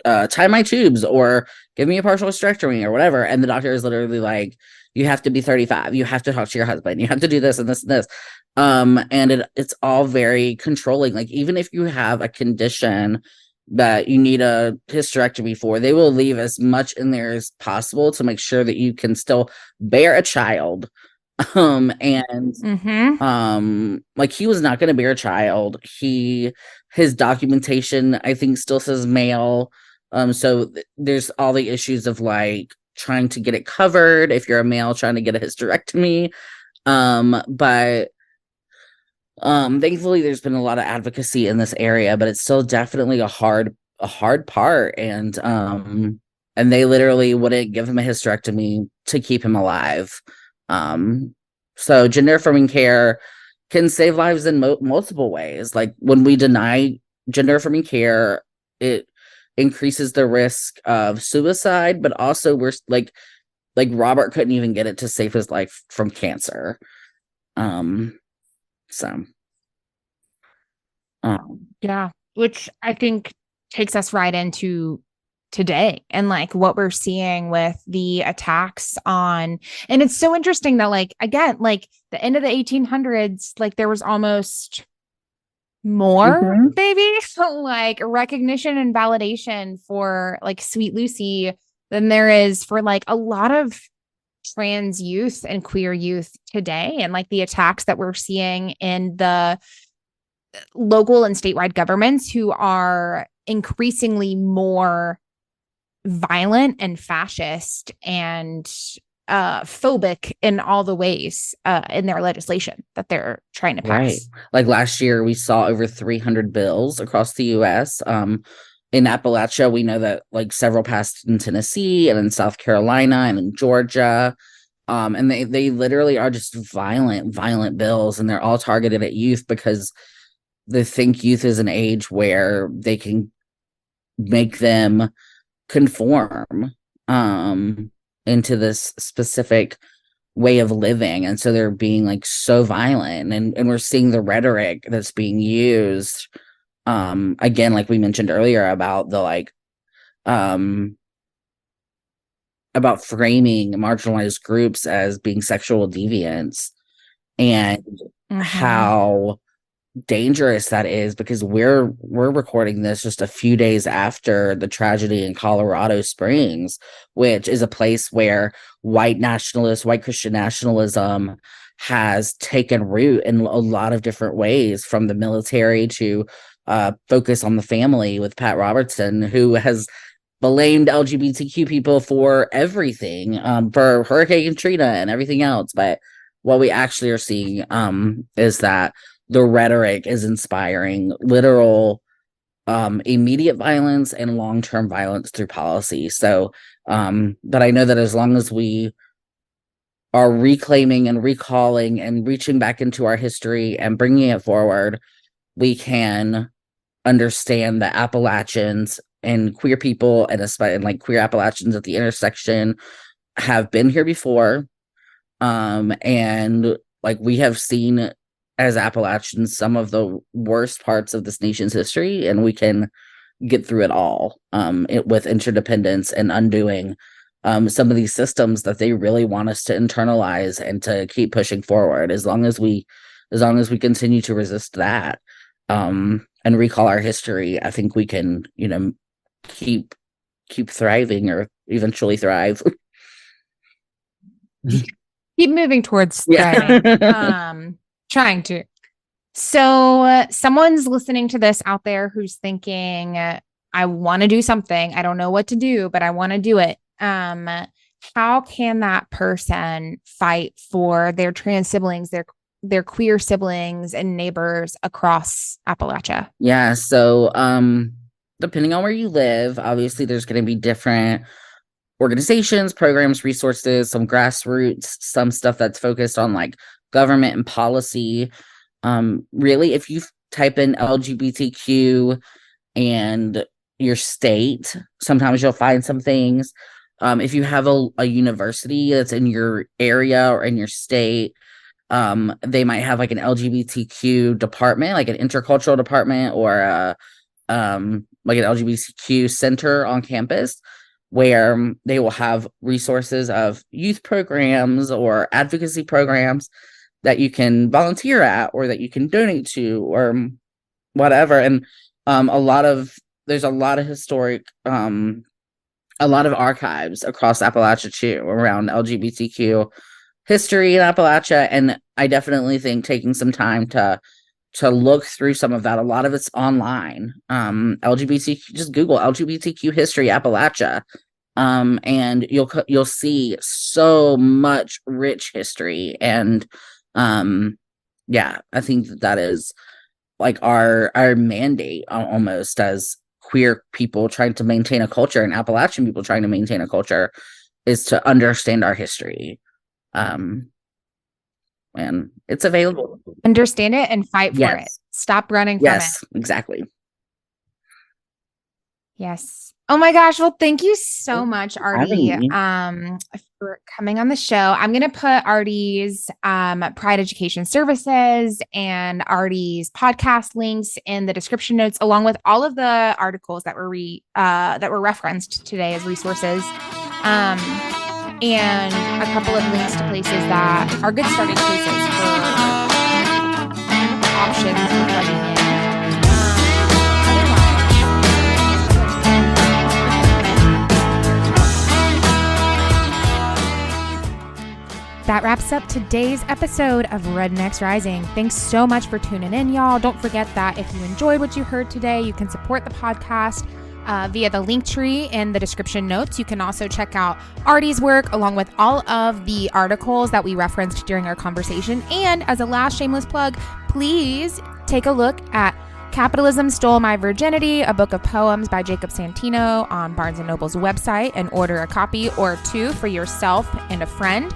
tie my tubes or give me a partial hysterectomy or whatever. And the doctor is literally like, you have to be 35. You have to talk to your husband. You have to do this and this and this. And it's all very controlling. Like even if you have a condition that you need a hysterectomy for, they will leave as much in there as possible to make sure that you can still bear a child. Like he was not going to bear a child. His documentation, I think, still says male. So there's all the issues of like trying to get it covered if you're a male trying to get a hysterectomy. But thankfully there's been a lot of advocacy in this area, but it's still definitely a hard part. And they literally wouldn't give him a hysterectomy to keep him alive. So gender affirming care can save lives in multiple ways. Like when we deny gender affirming care, it increases the risk of suicide, but also we're like Robert couldn't even get it to save his life from cancer. Yeah, which I think takes us right into today and like what we're seeing with the attacks on, and it's so interesting that like, again, like the end of the 1800s, like there was almost more maybe like recognition and validation for like Sweet Lucy than there is for like a lot of trans youth and queer youth today. And like the attacks that we're seeing in the local and statewide governments who are increasingly more violent and fascist and phobic in all the ways in their legislation that they're trying to pass. Right. Like last year, we saw over 300 bills across the U.S. In Appalachia, we know that like several passed in Tennessee and in South Carolina and in Georgia. And they literally are just violent bills, and they're all targeted at youth because they think youth is an age where they can make them conform into this specific way of living. And so they're being like so violent, and we're seeing the rhetoric that's being used again, like we mentioned earlier, about the about framing marginalized groups as being sexual deviants, and how dangerous that is, because we're recording this just a few days after the tragedy in Colorado Springs, which is a place where white Christian nationalism has taken root in a lot of different ways, from the military to focus on the family with Pat Robertson, who has blamed LGBTQ people for everything, for Hurricane Katrina and everything else. But what we actually are seeing is that the rhetoric is inspiring literal immediate violence and long-term violence through policy. So, but I know that as long as we are reclaiming and recalling and reaching back into our history and bringing it forward, we can understand that Appalachians and queer people, and especially like queer Appalachians at the intersection, have been here before. And like we have seen as Appalachians some of the worst parts of this nation's history, and we can get through it all with interdependence and undoing some of these systems that they really want us to internalize and to keep pushing forward. As long as we continue to resist that and recall our history, I think we can, keep thriving, or eventually thrive. Keep moving towards thriving. Trying to. So someone's listening to this out there who's thinking, I want to do something. I don't know what to do, but I want to do it. How can that person fight for their trans siblings, their queer siblings and neighbors across Appalachia? Yeah. So, depending on where you live, obviously there's going to be different organizations, programs, resources, some grassroots, some stuff that's focused on like government and policy. Really, if you type in LGBTQ and your state, sometimes you'll find some things. If you have a university that's in your area or in your state, they might have like an LGBTQ department, like an intercultural department, or like an LGBTQ center on campus, where they will have resources of youth programs or advocacy programs that you can volunteer at, or that you can donate to, or whatever. And there's a lot of historic, a lot of archives across Appalachia too, around LGBTQ history in Appalachia. And I definitely think taking some time to look through some of that. A lot of it's online. LGBTQ, just Google LGBTQ history Appalachia, and you'll see so much rich history. And I think that is like our mandate, almost, as queer people trying to maintain a culture and Appalachian people trying to maintain a culture, is to understand our history. And it's available. Understand it and fight for it. Stop running from it. Yes, exactly. Yes. Oh my gosh. Well, thank you so much, Artie, for coming on the show. I'm going to put Artie's Pride Education Services and Artie's podcast links in the description notes, along with all of the articles that were referenced today as resources. And a couple of links to places that are good starting places for options for plugging in. That that wraps up today's episode of Rednecks Rising. Thanks so much for tuning in, y'all. Don't forget that if you enjoyed what you heard today, you can support the podcast via the link tree in the description notes. You can also check out Artie's work along with all of the articles that we referenced during our conversation. And as a last shameless plug, please take a look at Capitalism Stole My Virginity, a book of poems by Jacob Santino on Barnes & Noble's website, and order a copy or two for yourself and a friend.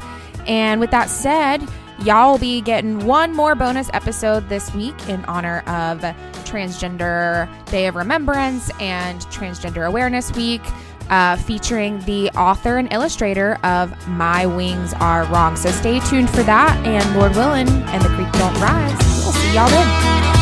And with that said, y'all will be getting one more bonus episode this week in honor of Transgender Day of Remembrance and Transgender Awareness Week, featuring the author and illustrator of My Wings Are Wrong. So stay tuned for that, and Lord willing, and the creek don't rise. We'll see y'all then.